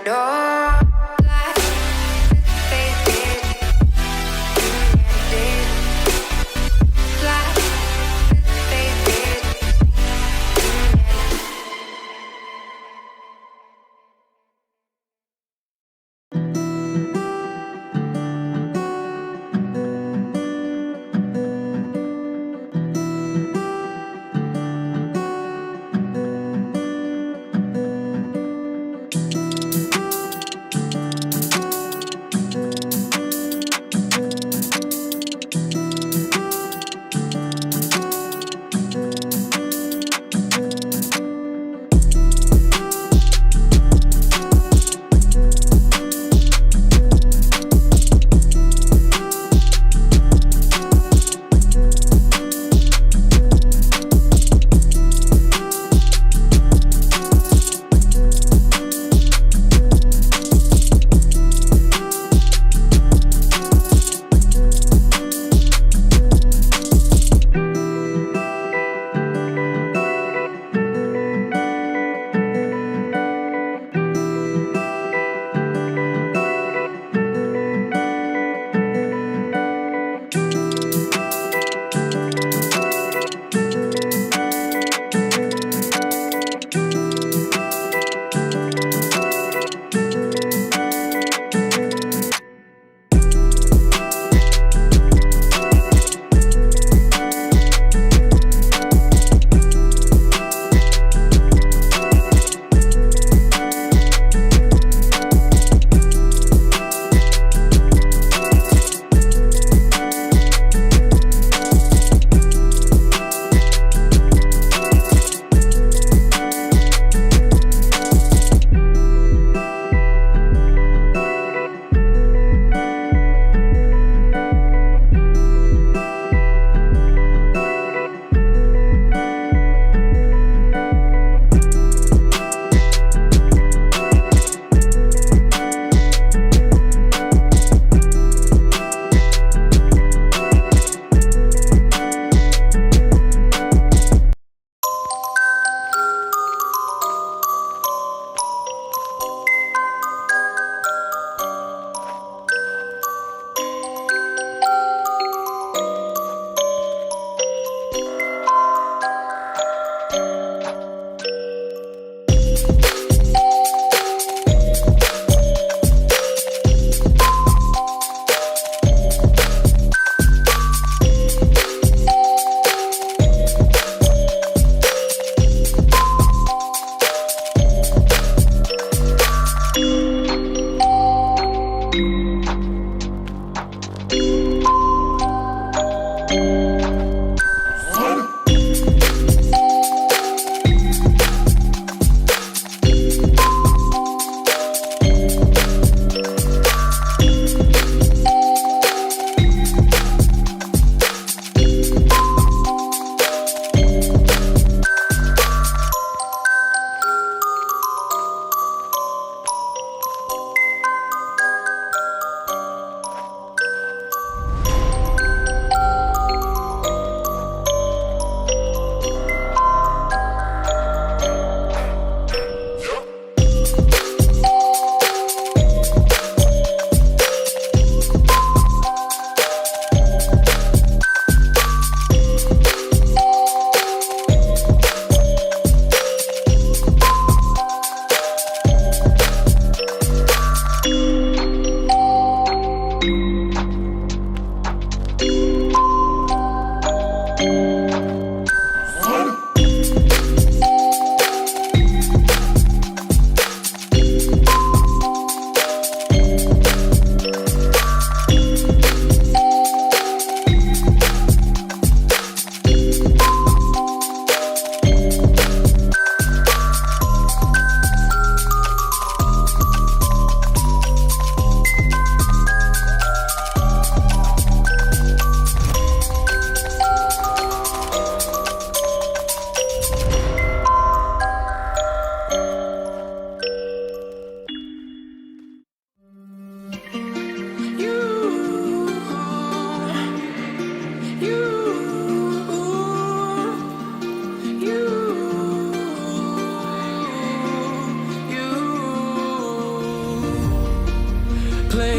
door. Like faded, ended. Like faded,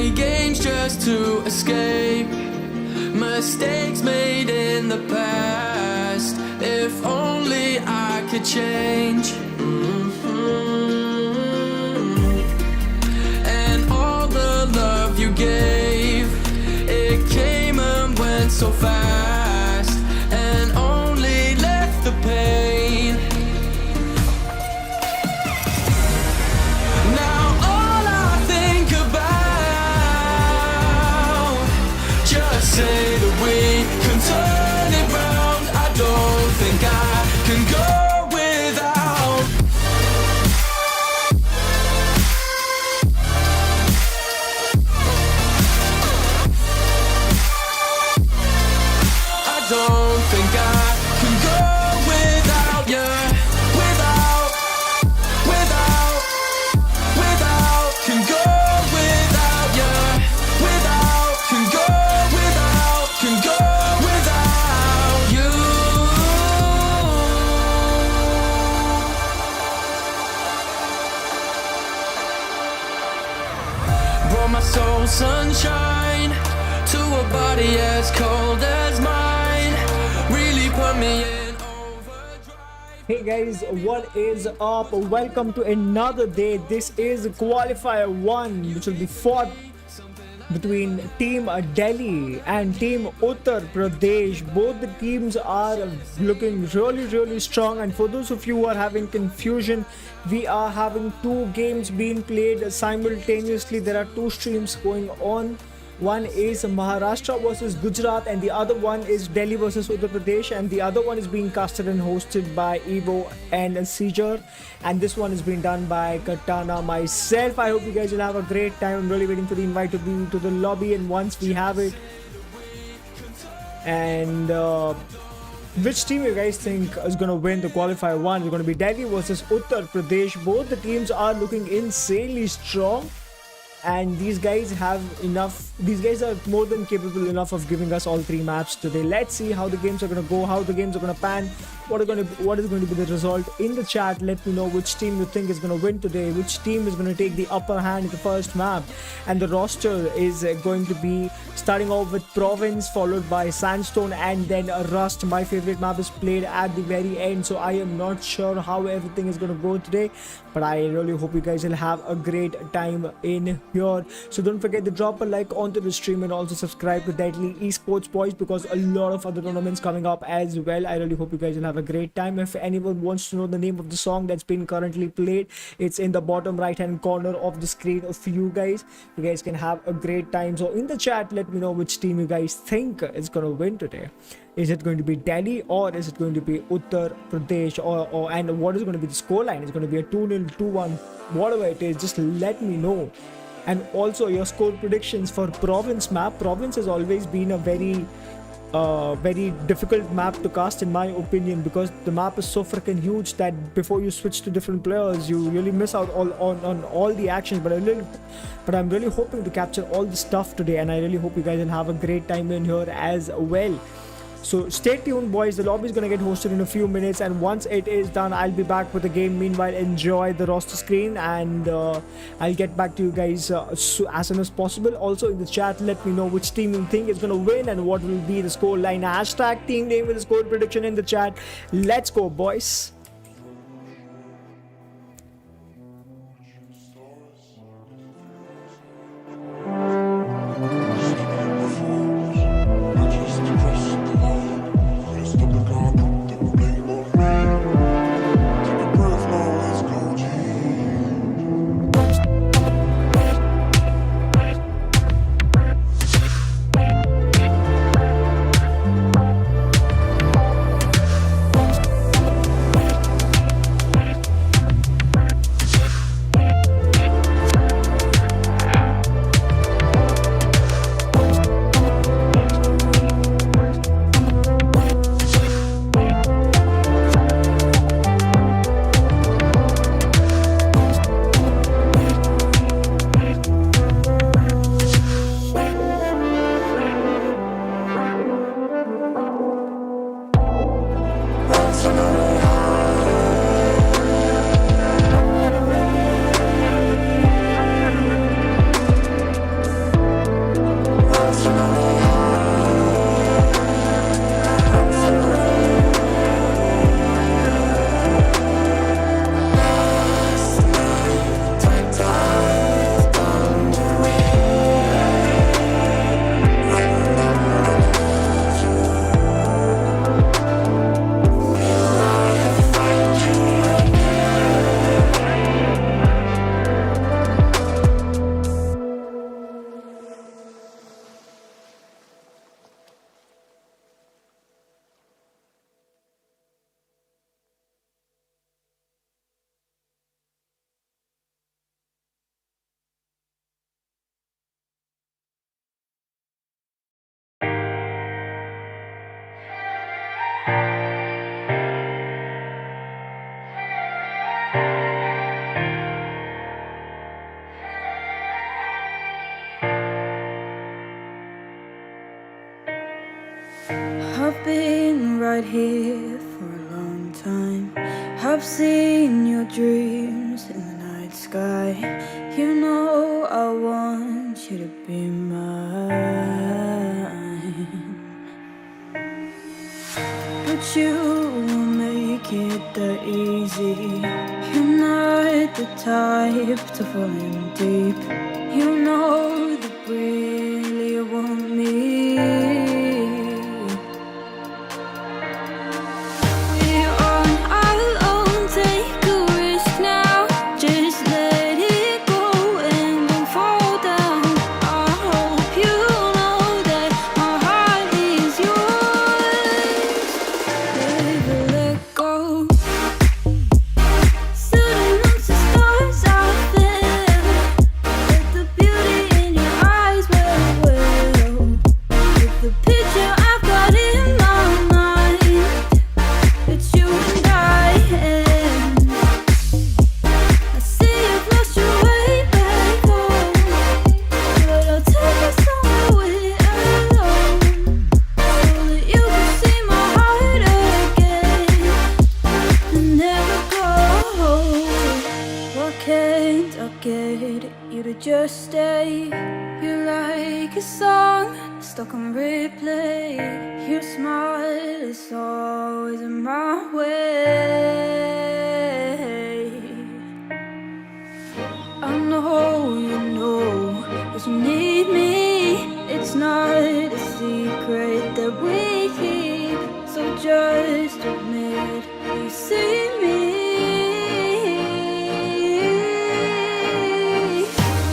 play games just to escape mistakes made in the past. If only I could change. And all the love you gave, it came and went so fast, and only left the pain. Now all I think about, just say that we can turn it round. I don't think I can go without. I don't think I can go without you. Without, can go without you. Without, can go without you. Brought my soul sunshine to a body as cold as mine. Really put me in overdrive. Hey guys, what is up? Welcome to another day. This is Qualifier 1, which will be fought between Team Delhi and Team Uttar Pradesh. Both the teams are looking really strong, and for those of you who are having confusion, we are having two games being played simultaneously. There are two streams going on. One is Maharashtra versus Gujarat, and the other one is Delhi versus Uttar Pradesh, and the other one is being casted and hosted by Evo and Seizure, and this one is being done by Katana myself. I hope you guys will have a great time. I'm really waiting for the invite to be to the lobby, and once we have it, and which team you guys think is going to win the qualifier 1? It's going to be Delhi versus Uttar Pradesh. Both the teams are looking insanely strong, and these guys have enough. These guys are more than capable enough of giving us all three maps today. Let's see how the games are going to go, how the games are going to pan, what is going to be the result. In the chat, let me know which team you think is going to win today, which team is going to take the upper hand in the first map. And the roster is going to be starting off with Province, followed by Sandstone, and then Rust. My favorite map is played at the very end, so I am not sure how everything is going to go today, but I really hope you guys will have a great time in here. So don't forget to drop a like onto the stream, and also subscribe to Deadly Esports Boys, because a lot of other tournaments coming up as well. I really hope you guys will have a great time. If anyone wants to know the name of the song that's been currently played, it's in the bottom right hand corner of the screen for you guys. You guys can have a great time. So in the chat, let me know which team you guys think is going to win today. Is it going to be Delhi, or is it going to be Uttar Pradesh, or and what is going to be the scoreline? Is it going to be a 2-0, 2-1, whatever it is, just let me know. And also your score predictions for Province map. Province has always been a very difficult map to cast, in my opinion, because the map is so freaking huge that before you switch to different players, you really miss out on all the actions. But I'm really hoping to capture all the stuff today, and I really hope you guys will have a great time in here as well. So stay tuned, boys. The lobby is going to get hosted in a few minutes, and once it is done, I'll be back with the game. Meanwhile, enjoy the roster screen, and I'll get back to you guys as soon as possible. Also in the chat, let me know which team you think is going to win and what will be the score line. Hashtag team name with the score prediction in the chat. Let's go, boys. right here for a long time. I've seen your dreams in the night sky. You know I want you to be mine, but you won't make it that easy. You're not the type to fall in deep. You know that really want me. We're on our own, take a risk now. Just let it go and don't fall down. I hope you know that my heart is yours. Never let go. Sudden once the stars out there, let the beauty in your eyes well. With the picture I've got in my mind, it's you and I. I see you've lost your way back home, but I'll take you somewhere we're alone, so that you can see my heart again and never go. Why can't I get you to just stay? You're like a song stuck on replay. Your smile is always in my way. I know you know that you need me. It's not a secret that we keep, so just admit you see me.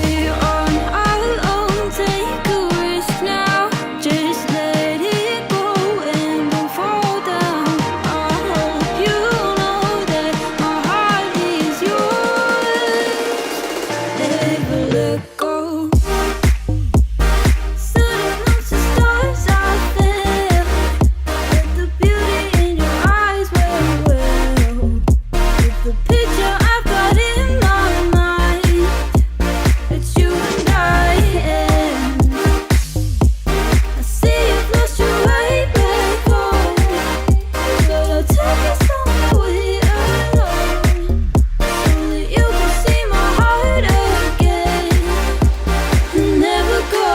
We're on our own, take a risk now. Just let it go and don't fall down. I hope you know that my heart is yours. Never let go. Sudden once the stars out there, let the beauty in your eyes well. With the picture I've got in my mind, it's you and I. I see you've lost your way back home, but I'll take you somewhere we're alone, so that you can see my heart again and never go.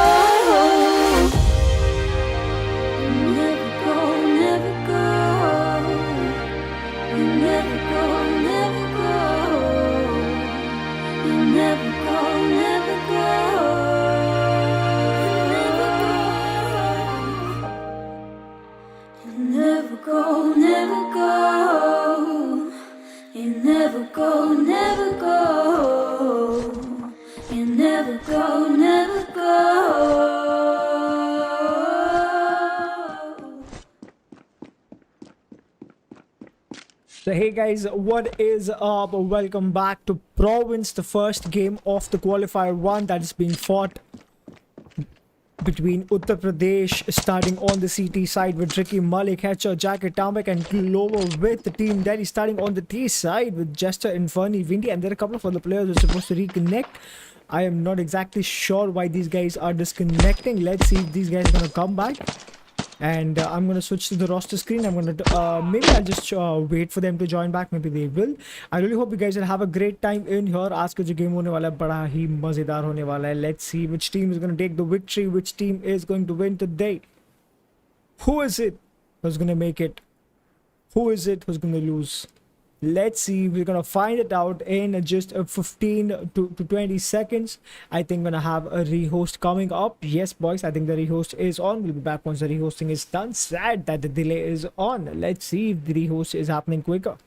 Never go, never go. You never go, never go. You never go, never go. You never go, never go. You never go, never go. You never go, never go. So hey guys, what is up? Welcome back to Province, the first game of the Qualifier 1 that is being fought between Uttar Pradesh starting on the CT side with Ricky Malik, Hatcher, Jacket, Tamek and Clover with the team Delhi starting on the T side with Jester, Inferni, Windy, and there are a couple of other players who are supposed to reconnect. I am not exactly sure why these guys are disconnecting. Let's see if these guys are going to come back. And I'm going to switch to the roster screen. I'm going to maybe I'll just wait for them to join back. Maybe they will. I really hope you guys will have a great time in here. आज का जो game होने वाला है बड़ा ही मजेदार होने वाला है. Let's see which team is going to take the victory, which team is going to win today. Who is it who's going to make it? Who is it who's going to lose? Let's see. We're going to find it out in just 15 to 20 seconds. I think we're going to have a rehost coming up. Yes, boys, I think the rehost is on. We'll be back once the rehosting is done. Sad that the delay is on. Let's see if the rehost is happening quicker.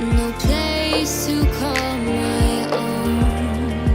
No place to call my own.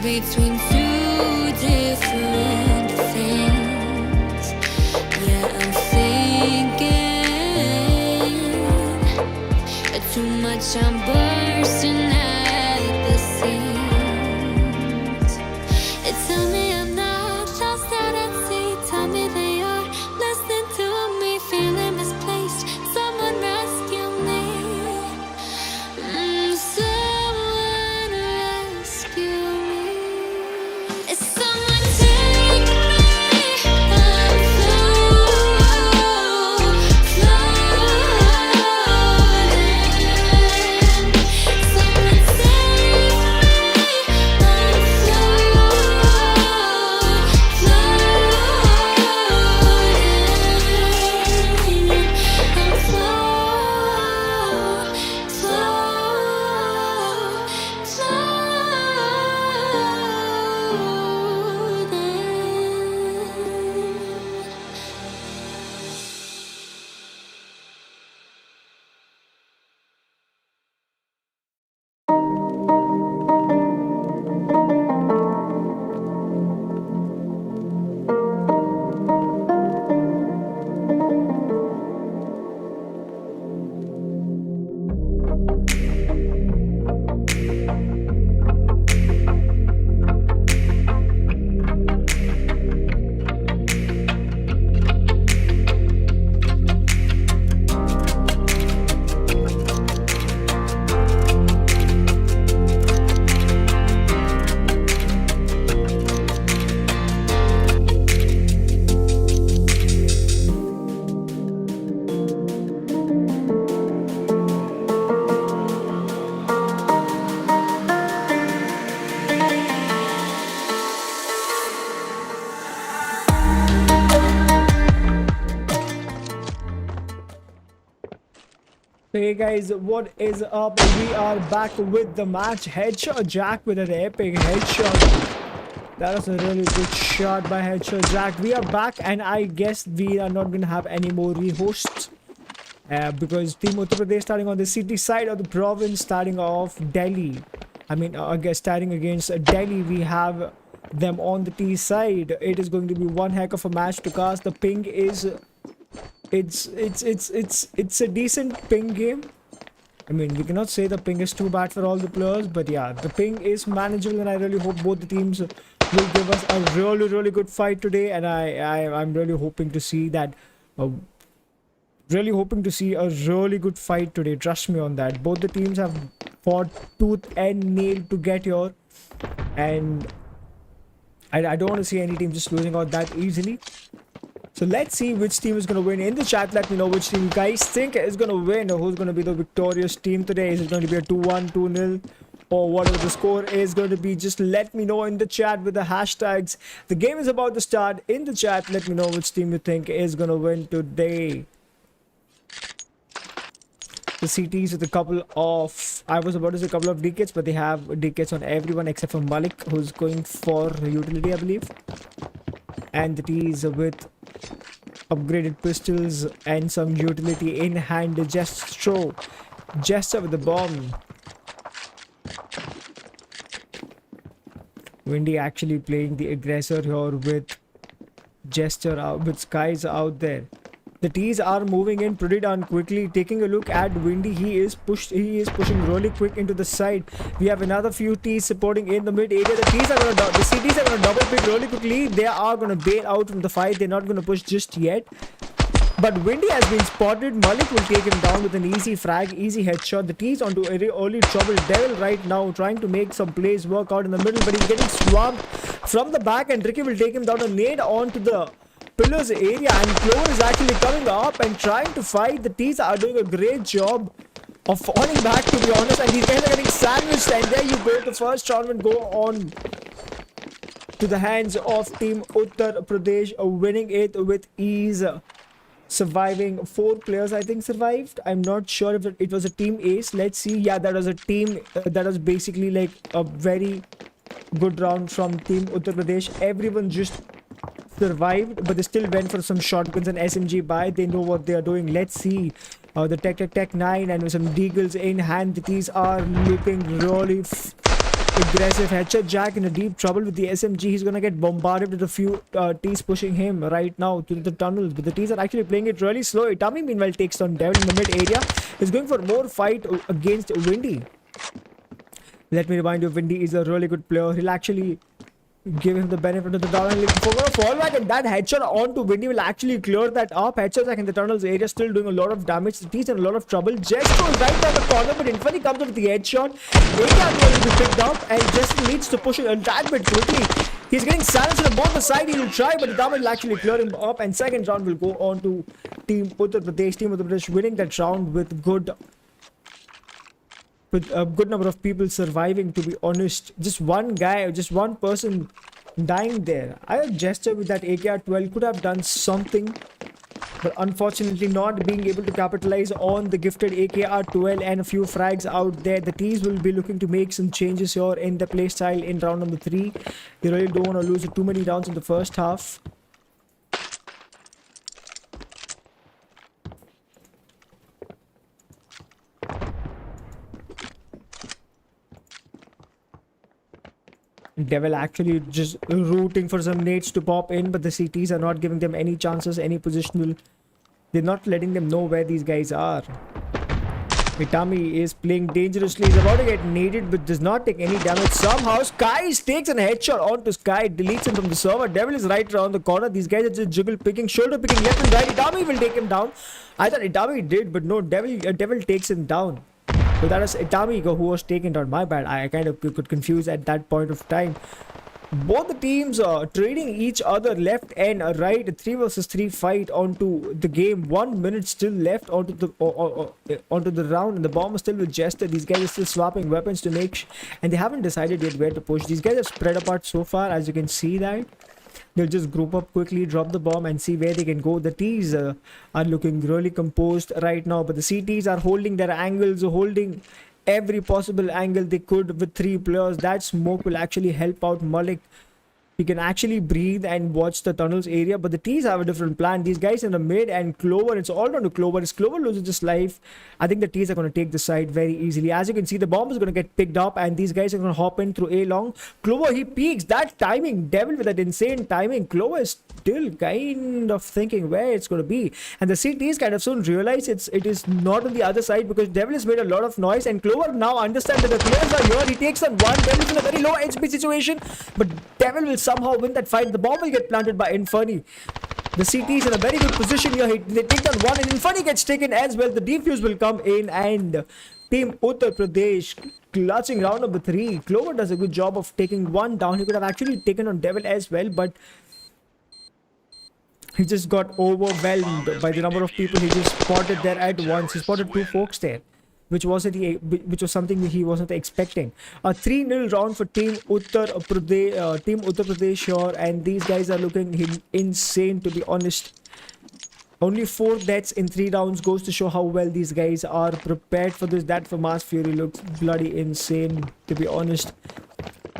between two different things. Yeah, I'm thinking too much, I'm bursting at the seams. Tell me I'm not lost out at sea. Tell me they are listening to me, feeling misplaced. Someone rescue me. Someone rescue me. Someone take me. I'm floating. Someone save me. I'm Hey guys, what is up? We are back with the match. Headshot Jack with an epic headshot. That was a really good shot by Headshot Jack. We are back, and I guess we are not gonna have any more rehosts because Team Uttar Pradesh starting on the city side of the province, starting off Delhi. I guess starting against Delhi, we have them on the T side. It is going to be one heck of a match to cast. The ping is it's a decent ping game. I mean, we cannot say the ping is too bad for all the players, but yeah, the ping is manageable, and I really hope both the teams will give us a really good fight today. And I'm really hoping to see that. Really hoping to see a really good fight today. Trust me on that. Both the teams have fought tooth and nail to get here, and I don't want to see any team just losing out that easily. So let's see which team is going to win. In the chat, let me know which team you guys think is going to win, or who's going to be the victorious team today. Is it going to be a 2-1, 2-0, or whatever the score is going to be? Just let me know in the chat with the hashtags. The game is about to start. In the chat, let me know which team you think is going to win today. The CTs with a couple of, I was about to say a couple of DKs, but they have DKs on everyone except for Malik, who's going for utility, I believe. And the T's with upgraded pistols and some utility in hand. Gesture with the bomb. Windy actually playing the aggressor here with Gesture out, with Skies out there. The T's are moving in pretty darn quickly. Taking a look at Windy, he is pushing really quick into the side. We have another few T's supporting in the mid area. The CTs are gonna double pick really quickly. They are gonna bail out from the fight. They're not gonna push just yet. But Windy has been spotted. Malik will take him down with an easy frag, easy headshot. The T's onto early trouble. Devil right now trying to make some plays work out in the middle, but he's getting swamped from the back, and Ricky will take him down. A nade onto the pillars area, and Clover is actually coming up and trying to fight. The T's are doing a great job of falling back, to be honest, and these guys are getting sandwiched, and there you go. The first round will go on to the hands of Team Uttar Pradesh, winning it with ease. Surviving 4 players, I think, survived. I'm not sure if it was a team ace. Let's see. Yeah, that was a team that was basically like a very good round from Team Uttar Pradesh. Everyone just survived, but they still went for some shotguns and SMG buy. They know what they are doing. Let's see. The Tech 9 and with some deagles in hand. These are looking really aggressive headshot. Jack in a deep trouble with the SMG. He's gonna get bombarded with a few T's pushing him right now to the tunnels. But the T's are actually playing it really slow. Itami meanwhile takes on Devil in the mid area. He's going for more fight against Windy. Let me remind you, Windy is a really good player. He'll actually give him the benefit of the doubt and for a fallback, and that headshot onto Windy will actually clear that up. Headshot back in the tunnels area, still doing a lot of damage. He's in a lot of trouble. Just goes right down the corner, but Infinity comes up with the headshot. AK will be picked up, and just needs to push it a tad bit quickly. He's getting silenced on both the side. He will try, but the damage will actually clear him up. And second round will go on to Team Uttar Pradesh. Team Uttar Pradesh winning that round with a good number of people surviving, to be honest. Just one guy, just one person dying there. I gesture with that AKR-12 could have done something, but unfortunately not being able to capitalize on the gifted AKR-12 and a few frags out there. The T's will be looking to make some changes here in the playstyle in round number 3. They really don't want to lose too many rounds in the first half. Devil actually just rooting for some nades to pop in, but the CTs are not giving them any chances, any positional. They're not letting them know where these guys are. Itami is playing dangerously. He's about to get naded, but does not take any damage. Somehow, Sky takes a headshot onto Sky, deletes him from the server. Devil is right around the corner. These guys are just jiggle picking, shoulder picking left and right. Itami will take him down. I thought Itami did, but no, Devil takes him down. So that was Itami who was taken down. My bad. I kind of could confuse at that point of time. Both the teams are trading each other left and right. A 3 versus 3 fight onto the game. 1 minute still left onto the round, and the bomb is still with Jester. These guys are still swapping weapons to make and they haven't decided yet where to push. These guys are spread apart so far, as you can see that. They'll just group up quickly, drop the bomb and see where they can go. The T's are looking really composed right now, but the CTs are holding their angles, holding every possible angle they could with 3 players. That smoke will actually help out Malik. He can actually breathe and watch the tunnels area, but the T's have a different plan. These guys in the mid and Clover, it's all down to Clover. If Clover loses his life, I think the T's are going to take the side very easily. As you can see, the bomb is going to get picked up and these guys are going to hop in through A long. Clover, he peeks. That timing, Devil with that insane timing. Clover is still kind of thinking where it's going to be. And the CTs kind of soon realize it is not on the other side, because Devil has made a lot of noise and Clover now understands that the players are here. He takes on one. Devil is in a very low HP situation, but Devil will somehow win that fight. The bomb will get planted by Inferni. The CT is in a very good position here. They take down one and Inferni gets taken as well. The defuse will come in and Team Uttar Pradesh clutching round number 3. Clover does a good job of taking one down. He could have actually taken on Devil as well, but he just got overwhelmed by the number of people he just spotted there at once. He spotted 2 folks there, which was something that he wasn't expecting. A 3-0 round for Team Uttar Pradesh here, and these guys are looking insane, to be honest. Only 4 deaths in 3 rounds goes to show how well these guys are prepared for this. That for Mass Fury looks bloody insane, to be honest.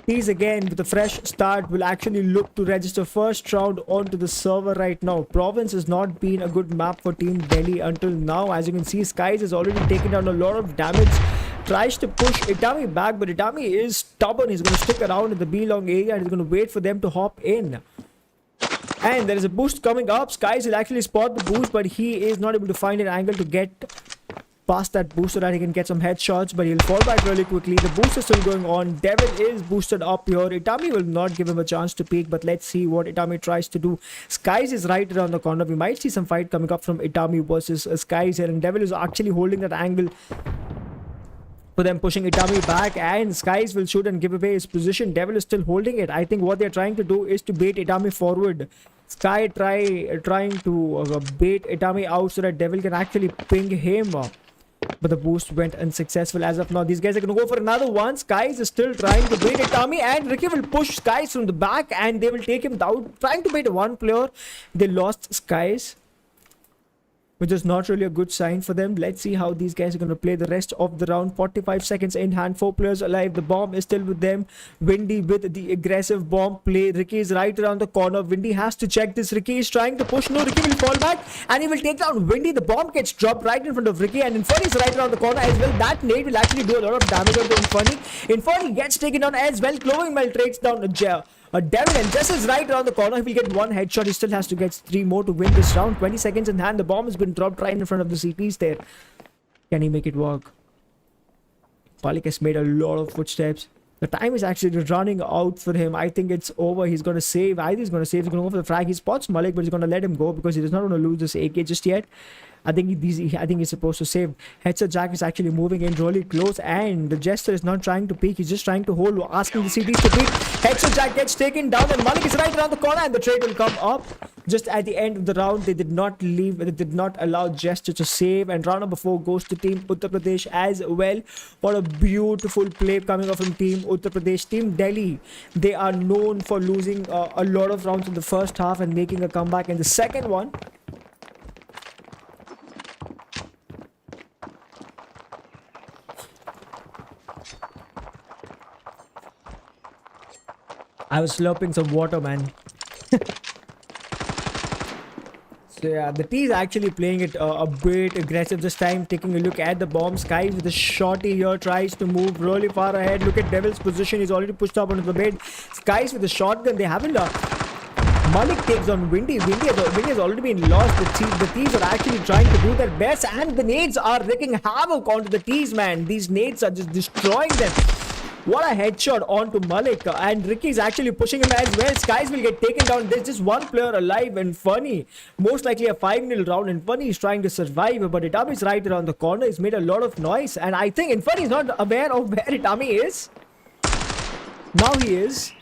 These again with a fresh start will actually look to register first round onto the server right now. Province has not been a good map for Team Delhi until now. As you can see, Skies has already taken down a lot of damage. Tries to push Itami back, but Itami is stubborn. He's going to stick around in the B long area and he's going to wait for them to hop in. And there is a boost coming up. Skies will actually spot the boost, but he is not able to find an angle to get past that boost so that he can get some headshots, but he'll fall back really quickly. The boost is still going on. Devil is boosted up here. Itami will not give him a chance to peek, but let's see what Itami tries to do. Skies is right around the corner. We might see some fight coming up from Itami versus Skies here, and Devil is actually holding that angle for them, pushing Itami back, and Skies will shoot and give away his position. Devil is still holding it. I think what they're trying to do is to bait Itami forward. Sky trying to bait Itami out so that Devil can actually ping him. But the boost went unsuccessful as of now. These guys are going to go for another one. Skies is still trying to bait Itami, and Ricky will push Skies from the back and they will take him down. Trying to bait one player. They lost Skies. which is not really a good sign for them. Let's see how these guys are going to play the rest of the round. 45 seconds in hand, 4 players alive. The bomb is still with them. Windy with the aggressive bomb play. Ricky is right around the corner. Windy has to check this. Ricky is trying to push. No, Ricky will fall back and he will take down Windy. The bomb gets dropped right in front of Ricky, and Inferni is right around the corner as well. That nade will actually do a lot of damage on the Inferni. Inferni gets taken down as well. Clothing Mel takes down Devin, and just is right around the corner. He will get 1 headshot. He still has to get 3 more to win this round. 20 seconds in hand. The bomb has been dropped right in front of the CTs there. Can he make it work? Malik has made a lot of footsteps. The time is actually running out for him. I think it's over. He's going to save. Either he's going to save. He's going to go for the frag. He spots Malik, but he's going to let him go because he does not want to lose this AK just yet. I think he's supposed to save. Headset Jack is actually moving in really close, and the Jester is not trying to peek. He's just trying to hold, asking the CTs to peek. Headset Jack gets taken down, and Malik is right around the corner, and the trade will come up. Just at the end of the round, they did not leave. They did not allow Jester to save, and round number 4 goes to Team Uttar Pradesh as well. What a beautiful play coming off from Team Uttar Pradesh. Team Delhi, they are known for losing a lot of rounds in the first half and making a comeback in the second one. I was slurping some water, man. So yeah, the T is actually playing it a bit aggressive this time. Taking a look at the bomb. Skies with a shorty here tries to move really far ahead. Look at Devil's position. He's already pushed up onto the bed. Skies with a shotgun. They haven't. Malik takes on Windy. Windy has already been lost. The T's are actually trying to do their best, and the nades are wreaking havoc onto the T's, man. These nades are just destroying them. What a headshot onto Malik, and Ricky is actually pushing him as well. Skies will get taken down. There's just 1 player alive, and Funny, most likely a 5-0 round, and Funny is trying to survive, but Itami is right around the corner. He's made a lot of noise, and I think Infani is not aware of where Itami is. Now he is.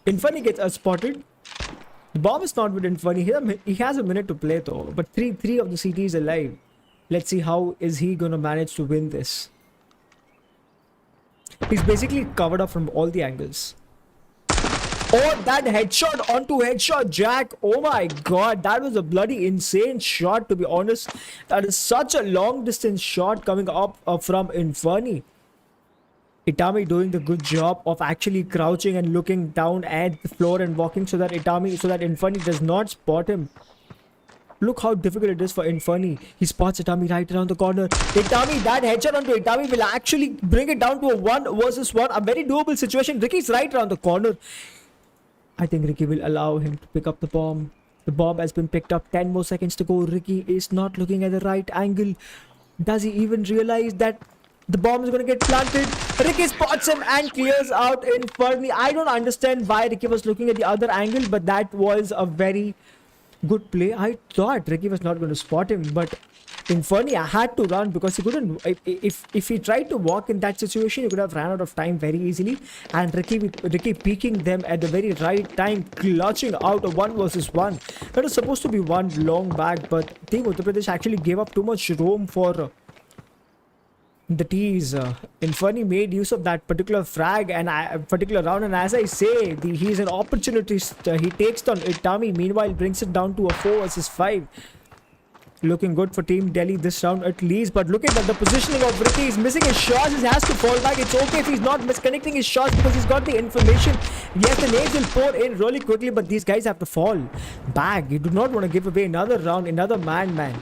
Infani gets spotted. The bomb is not with Infani. He has a minute to play though, but three of the CTs alive. Let's see how is he gonna manage to win this. He's basically covered up from all the angles. Oh, that headshot onto Headshot Jack. Oh my god, that was a bloody insane shot, to be honest. That is such a long distance shot coming up from Inferni. Itami doing the good job of actually crouching and looking down at the floor and walking so that Inferni does not spot him. Look how difficult it is for Inferni. He spots Itami right around the corner. Itami, that headshot onto Itami will actually bring it down to a 1 versus 1. A very doable situation. Ricky's right around the corner. I think Ricky will allow him to pick up the bomb. The bomb has been picked up. 10 more seconds to go. Ricky is not looking at the right angle. Does he even realize that the bomb is going to get planted? Ricky spots him and clears out Inferni. I don't understand why Ricky was looking at the other angle, but that was a very good play. I thought Ricky was not going to spot him, but Inferni had to run because he couldn't. If he tried to walk in that situation, he could have ran out of time very easily. And Ricky peeking them at the very right time, clutching out a 1 versus 1. That was supposed to be 1 long back, but Team Uttar Pradesh actually gave up too much room for the T's. Inferni made use of that particular frag and particular round, and as I say, he's an opportunist. He takes down Itami, meanwhile brings it down to a 4 versus 5. Looking good for Team Delhi this round at least, but look at the positioning of Ricky. He's missing his shots. He has to fall back. It's okay if he's not misconnecting his shots because he's got the information. Yes, the nades will pour in really quickly, but these guys have to fall back. You do not want to give away another round, another man.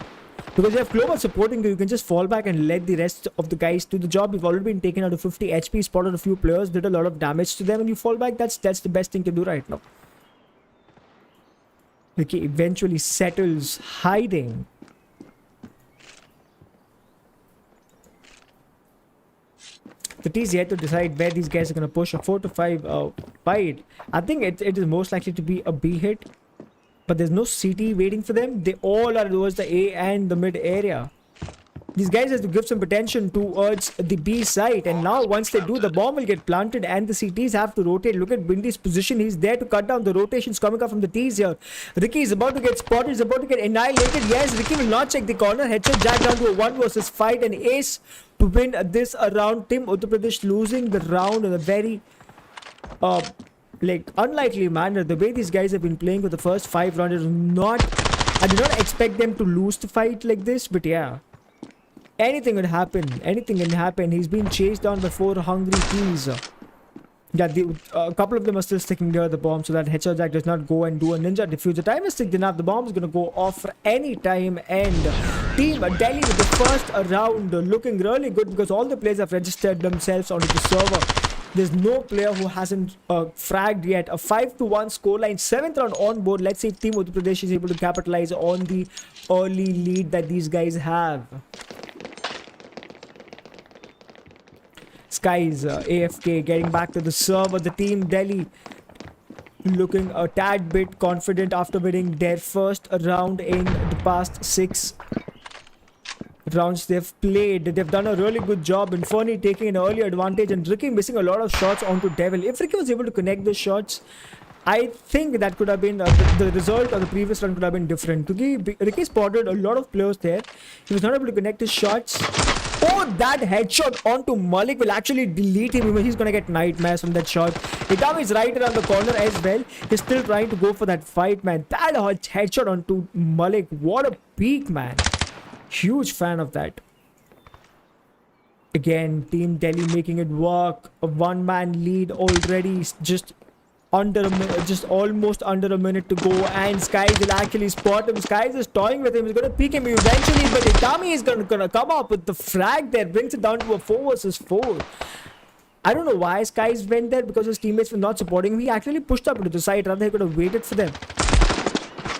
Because you have Clover supporting you, you can just fall back and let the rest of the guys do the job. You've already been taken out of 50 HP, spotted a few players, did a lot of damage to them, and you fall back. That's the best thing to do right now. Ricky eventually settles, hiding. The T's yet to decide where these guys are going to push a 4 to 5 fight. I think it is most likely to be a B hit. But there's no CT waiting for them. They all are towards the A and the mid area. These guys have to give some attention towards the B side. And now once they do, the bomb will get planted and the CTs have to rotate. Look at Windy's position. He's there to cut down the rotations coming up from the T's here. Ricky is about to get spotted. He's about to get annihilated. Yes, Ricky will not check the corner. Headshot Jack down to a 1 versus 5. And ace to win this round. Team Uttar Pradesh losing the round in a very unlikely manner. The way these guys have been playing for the first 5 rounds is not I did not expect them to lose the fight like this, but yeah. Anything could happen. Anything can happen. He's being chased down by 4 hungry tees. Yeah, a couple of them are still sticking near the bomb so that Headshot Jack does not go and do a ninja defuse. The time is ticked enough. The bomb is going to go off for any time. And Team Delhi with the first round looking really good because all the players have registered themselves onto the server. There's no player who hasn't fragged yet. A 5-1 scoreline. 7th round on board. Let's see if Team Uttar Pradesh is able to capitalize on the early lead that these guys have. Skies AFK getting back to the server. The Team Delhi looking a tad bit confident after winning their first round in the past 6 rounds they've played. They've done a really good job. Inferni taking an early advantage and Ricky missing a lot of shots onto Devil. If Ricky was able to connect the shots, I think that could have been the result of the previous round could have been different. Ricky spotted a lot of players there. He was not able to connect his shots. Oh, that headshot onto Malik will actually delete him. He's gonna get nightmares from that shot. Itami is right around the corner as well. He's still trying to go for that fight, man. That headshot onto Malik. What a peak, man. Huge fan of that. Again, Team Delhi making it work. A one-man lead already. Just almost under a minute to go, and Skies will actually spot him. Skies is toying with him. He's gonna peek him eventually, but Itami is gonna come up with the frag there, brings it down to a 4 versus 4. I don't know why Skies went there because his teammates were not supporting him. He actually pushed up to the side rather he could have waited for them.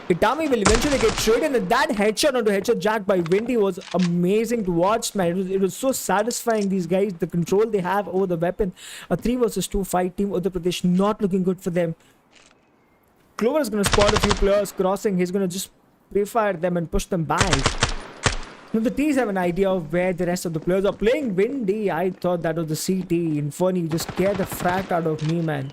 Itami will eventually get traded, and that headshot onto Headshot Jack by Windy was amazing to watch, man. It was so satisfying, these guys, the control they have over the weapon. A 3 versus 2 fight. Team Uttar Pradesh not looking good for them. Clover is going to spot a few players crossing. He's going to just pre-fire them and push them back. Now the T's have an idea of where the rest of the players are playing. Windy, I thought that was the CT. Inferni just scared the frack out of me, man.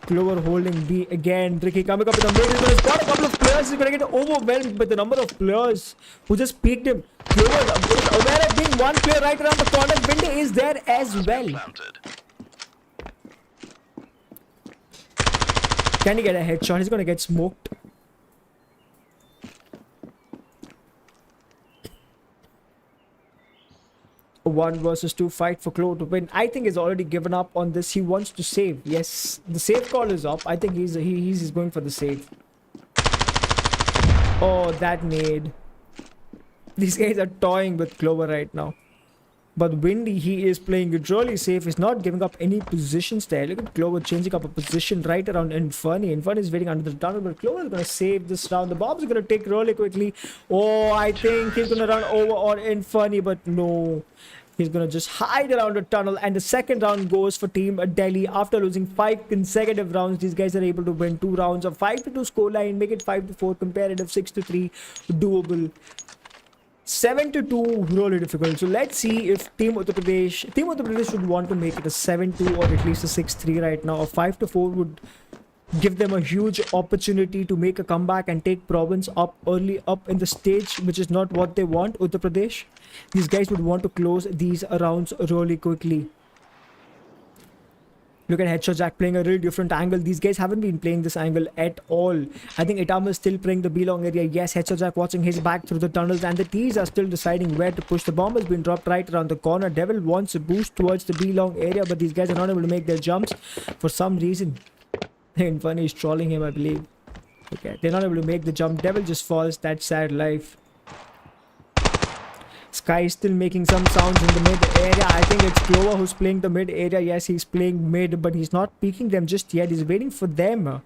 Clover holding B again. Ricky coming up with a mid. He's going to spot a couple of players. He's going to get overwhelmed by the number of players who just peeked him. Clover aware of being one player right around the corner. Windy is there as well. Can he get a headshot? He's going to get smoked. A 1 versus 2 fight for Clover to win. I think he's already given up on this. He wants to save. Yes, the save call is up. I think he's going for the save. Oh, that nade. These guys are toying with Clover right now. But Windy, he is playing it really safe. He's not giving up any positions there. Look at Clover changing up a position right around Inferni. Inferni is waiting under the tunnel, but Clover is going to save this round. The bombs are going to take really quickly. Oh, I think he's going to run over on Inferni, but no. He's going to just hide around the tunnel. And the second round goes for Team Delhi. After losing 5 consecutive rounds, these guys are able to win 2 rounds of 5-2 scoreline, make it 5-4 comparative, 6-3 doable. 7-2 really difficult. So let's see if Team Uttar Pradesh would want to make it a 7-2 or at least a 6-3 right now. A 5-4 would give them a huge opportunity to make a comeback and take province up early up in the stage, which is not what they want. Uttar Pradesh, these guys would want to close these rounds really quickly. Look at Headshot Jack playing a really different angle. These guys haven't been playing this angle at all. I think Itama is still playing the B-long area. Yes, Headshot Jack watching his back through the tunnels, and the T's are still deciding where to push. The bomb has been dropped right around the corner. Devil wants a boost towards the B-long area, but these guys are not able to make their jumps for some reason. Inferni is trolling him, I believe. Okay, they're not able to make the jump. Devil just falls. That sad life. Sky is still making some sounds in the mid area. I think it's Clover who's playing the mid area. Yes, he's playing mid, but he's not peeking them just yet. He's waiting for them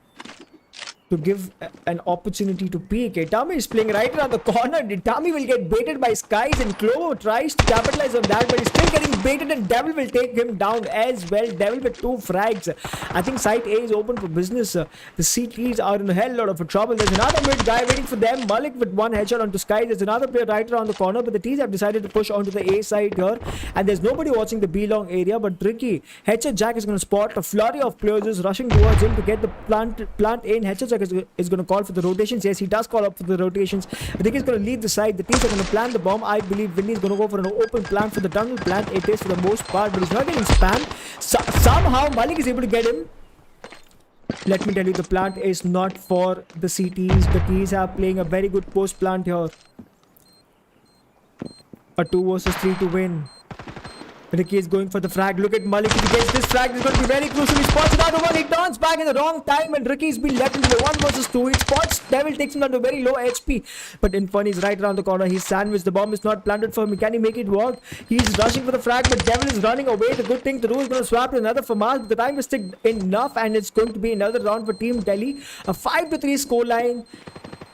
to give an opportunity to peek. Itami is playing right around the corner. Itami will get baited by Skies, and Clover tries to capitalize on that, but he's still getting baited, and Devil will take him down as well. Devil with 2 frags. I think site A is open for business. The CTs are in a hell lot of trouble. There's another mid guy waiting for them. Malik with 1 headshot onto Skies. There's another player right around the corner, but the T's have decided to push onto the A side here, and there's nobody watching the B-long area, but Ricky. Headshot Jack is going to spot a flurry of players is rushing towards him to get the plant in. Headshot Jack is going to call for the rotations. Yes, he does call up for the rotations. I think he's going to lead the side. The teams are going to plant the bomb. I believe Vinny is going to go for an open plant for the tunnel plant. It is for the most part, but he's not getting spammed. Somehow Malik is able to get him. Let me tell you, the plant is not for the CTs. The Ts are playing a very good post plant here. A 2 versus 3 to win. Ricky is going for the frag. Look at Malik. If he gets this frag, it's going to be very crucial. He spots another one. He turns back in the wrong time, and Ricky's been left into the 1 versus 2. He spots Devil, takes him down to very low HP. But Infern is right around the corner. He's sandwiched. The bomb is not planted for him. Can he make it work? He's rushing for the frag, but Devil is running away. The good thing to do is going to swap to another FAMAS. But the time is still enough, and it's going to be another round for Team Delhi. A 5-3 scoreline.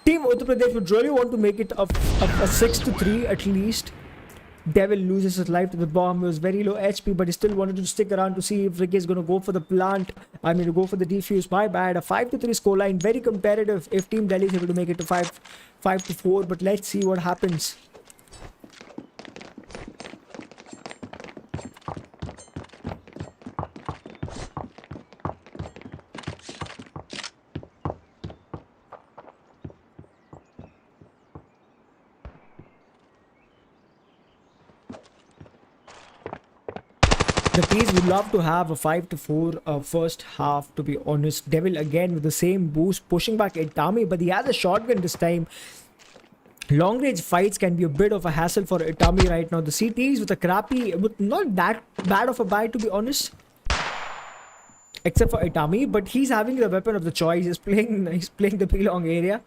Team Uttar Pradesh would really want to make it a 6-3 at least. Devil loses his life to the bomb. He was very low HP, but he still wanted to stick around to see if Ricky is going to go for the plant. I mean, to go for the defuse. My bad. A 5-3 scoreline. Very competitive if Team Delhi is able to make it to 5-4. But let's see what happens. The Ts would love to have a 5-4 first half, to be honest. Devil again with the same boost, pushing back Itami, but he has a shotgun this time. Long range fights can be a bit of a hassle for Itami right now. The CTs with a crappy, with not that bad of a buy, to be honest. Except for Itami, but he's having the weapon of the choice. He's playing the B-long area.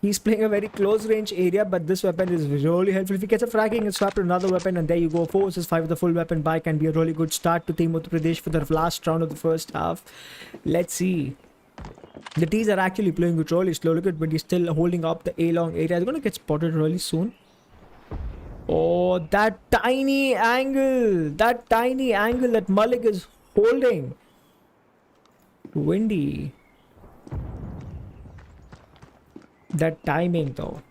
He's playing a very close range area, but this weapon is really helpful. If he gets a fragging and swap to another weapon, and there you go. 4 versus 5 with the full weapon buy can be a really good start to Team Uttar Pradesh for the last round of the first half. Let's see. The Ts are actually playing it really slow. Look at when he's still holding up the A-long area. They're going to get spotted really soon. Oh, that tiny angle. That tiny angle that Malik is holding. Windy. That timing though.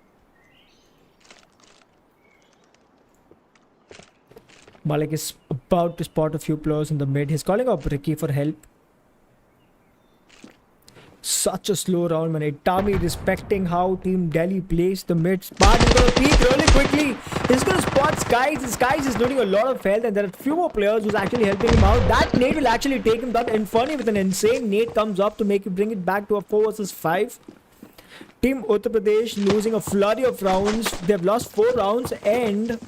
Malik is about to spot a few players in the mid. He's calling up Ricky for help. Such a slow round, man. Itami respecting how Team Delhi plays the mid. Smart is going to peek really quickly. He's going to spot Skies. Skies is losing a lot of health, and there are a few more players who's actually helping him out. That nade will actually take him down. Inferni with an insane nade comes up to bring it back to a 4 versus 5. Team Uttar Pradesh losing a flurry of rounds. They've lost 4 rounds, and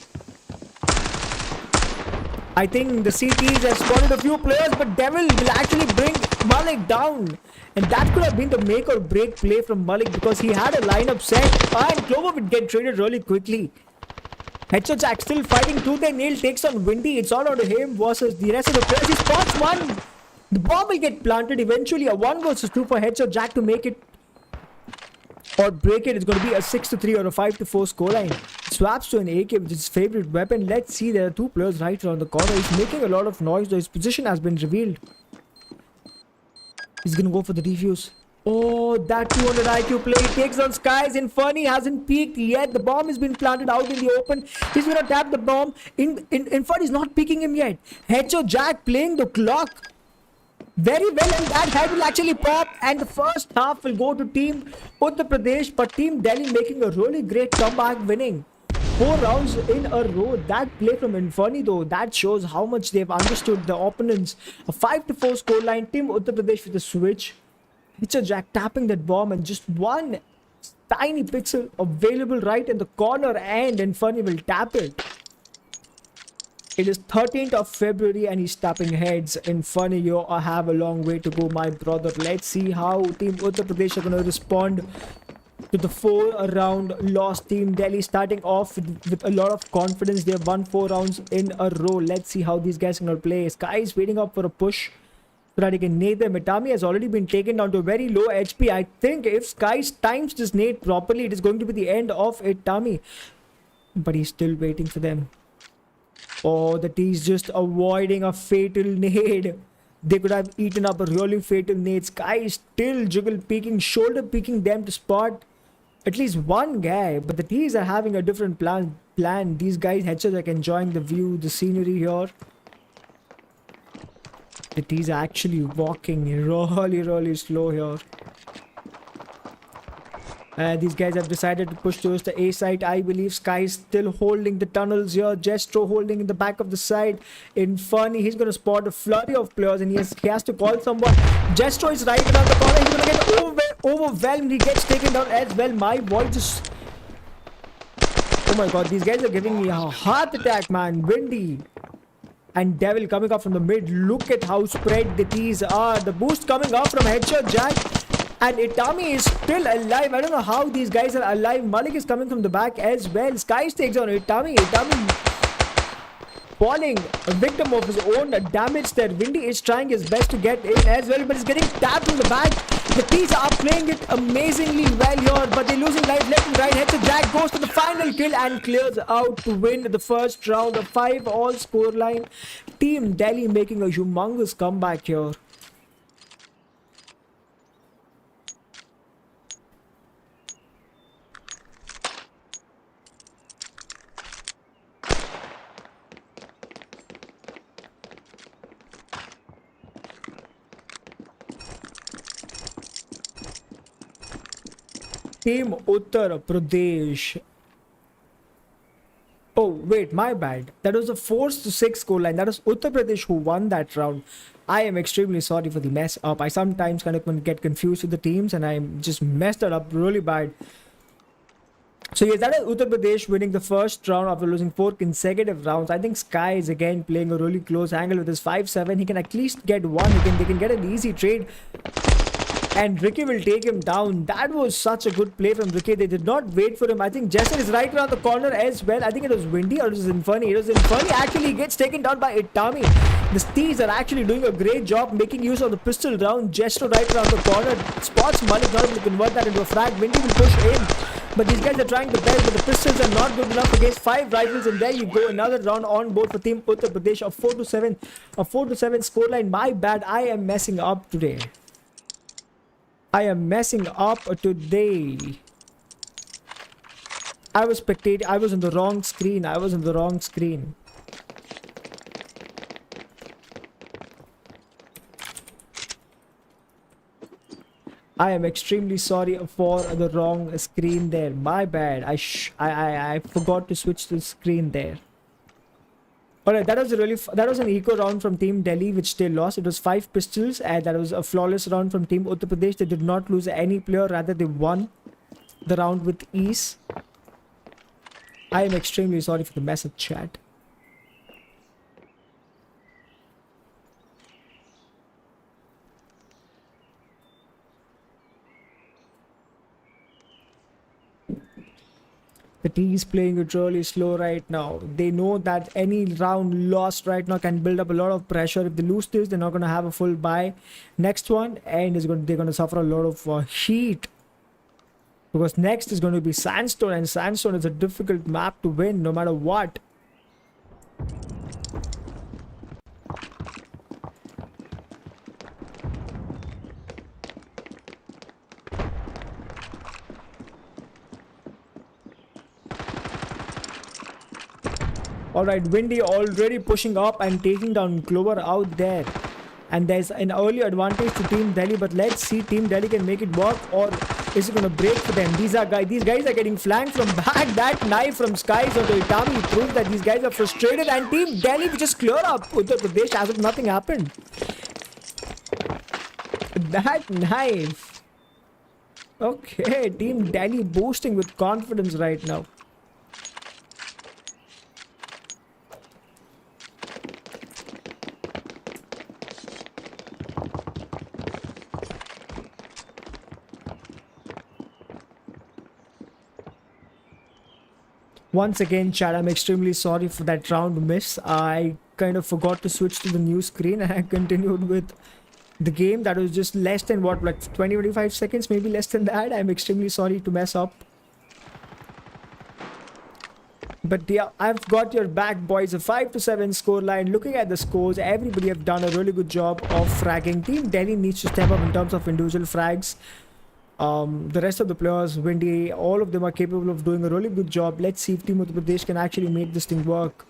I think the CTs have spotted a few players, but Devil will actually bring Malik down. And that could have been the make or break play from Malik, because he had a lineup set, and Clover would get traded really quickly. Headshot Jack still fighting tooth and nail, takes on Windy. It's all on him versus the rest of the players. He spots one. The bomb will get planted eventually. A 1 versus 2 for Headshot Jack to make it or break it. It's going to be a 6-3 or a 5-4 scoreline. Swaps to an AK, which is his favorite weapon. Let's see, there are 2 players right around the corner. He's making a lot of noise, though his position has been revealed. He's going to go for the defuse. Oh, that 200 IQ play takes on Skies. Inferni hasn't peeked yet. The bomb has been planted out in the open. He's going to tap the bomb. Inferni is not peeking him yet. Headshot Jack playing the clock very well, and that head will actually pop, and the first half will go to Team Uttar Pradesh, but Team Delhi making a really great comeback, winning 4 rounds in a row. That play from Inferni though, that shows how much they've understood the opponents. A 5-4 scoreline. Team Uttar Pradesh with the switch. Hitcher Jack tapping that bomb, and just one tiny pixel available right in the corner, and Inferni will tap it. It is 13th of February and he's tapping heads. Inferni, you have a long way to go, my brother. Let's see how Team Uttar Pradesh are going to respond to the 4-round loss. Team Delhi starting off with a lot of confidence. They have won 4 rounds in a row. Let's see how these guys are going to play. Sky is waiting up for a push so that he can nade them. Itami has already been taken down to a very low HP. I think if Sky times this nade properly, it is going to be the end of Itami. But he's still waiting for them. Oh, the T's just avoiding a fatal nade. They could have eaten up a really fatal nade. Sky is still juggle peeking, shoulder peeking them to spot at least one guy. But the T's are having a different plan. These guys, headshots, like enjoying the view, the scenery here. The T's are actually walking really slow here. These guys have decided to push towards the A side. I believe Sky is still holding the tunnels here. Jestro holding in the back of the side. Infernal, he's going to spot a flurry of players and he has to call someone. Jestro is right around the corner. He's going to get overwhelmed. He gets taken down as well. My boy just... Oh my god, these guys are giving me a heart attack, man. Windy and Devil coming up from the mid. Look at how spread the T's are. The boost coming up from Headshot Jack. And Itami is still alive. I don't know how these guys are alive. Malik is coming from the back as well. Skies takes on Itami. Itami falling a victim of his own damage there. Windy is trying his best to get in as well, but he's getting tapped from the back. The T's are playing it amazingly well here, but they're losing life left and right. Headshot Jack goes to the final kill and clears out to win the first round. A 5-all scoreline. Team Delhi making a humongous comeback here. Team Uttar Pradesh. Oh, wait, my bad. That was a 4-6 scoreline. That was Uttar Pradesh who won that round. I am extremely sorry for the mess up. I sometimes kind of get confused with the teams and I just messed it up really bad. So yes, that is Uttar Pradesh winning the first round after losing 4 consecutive rounds. I think Sky is again playing a really close angle with his 5-7. He can at least get one. They can get an easy trade. And Ricky will take him down. That was such a good play from Ricky. They did not wait for him. I think Jester is right around the corner as well. I think it was Windy or it was Infernal. It was Infernal. Actually, he gets taken down by Itami. The Stees are actually doing a great job making use of the pistol round. Jester right around the corner. Spots Malik, not able to convert that into a frag. Windy will push in. But these guys are trying the best, but the pistols are not good enough against 5 rifles. And there you go. Another round on board for Team Uttar Pradesh. A 4-7 scoreline. My bad. I am messing up today. I am messing up today. I was spectating. I was on the wrong screen. I am extremely sorry for the wrong screen there. My bad. I forgot to switch the screen there. Alright, that was an eco round from Team Delhi which they lost. It was 5 pistols and that was a flawless round from Team Uttar Pradesh. They did not lose any player, rather they won the round with ease. I am extremely sorry for the message chat. The T is playing it really slow right now. They know that any round lost right now can build up a lot of pressure. If they lose this, they're not going to have a full buy. Next one, and they're going to suffer a lot of heat. Because next is going to be Sandstone, and Sandstone is a difficult map to win no matter what. Alright, Windy already pushing up and taking down Clover out there. And there's an early advantage to Team Delhi, but let's see Team Delhi can make it work or is it going to break for them. These guys are getting flanked from back. That knife from Skies onto Itami proves that these guys are frustrated and Team Delhi will just clear up Uttar Pradesh as if nothing happened. That knife. Okay, Team Delhi boosting with confidence right now. Once again, chat, I'm extremely sorry for that round miss. I kind of forgot to switch to the new screen and I continued with the game. That was just less than what, like 20-25 seconds, maybe less than that. I'm extremely sorry to mess up. But yeah, I've got your back, boys. A 5-7 scoreline. Looking at the scores, everybody have done a really good job of fragging. Team Delhi needs to step up in terms of individual frags. The rest of the players, Windy, all of them are capable of doing a really good job. Let's see if Team Uttar Pradesh can actually make this thing work.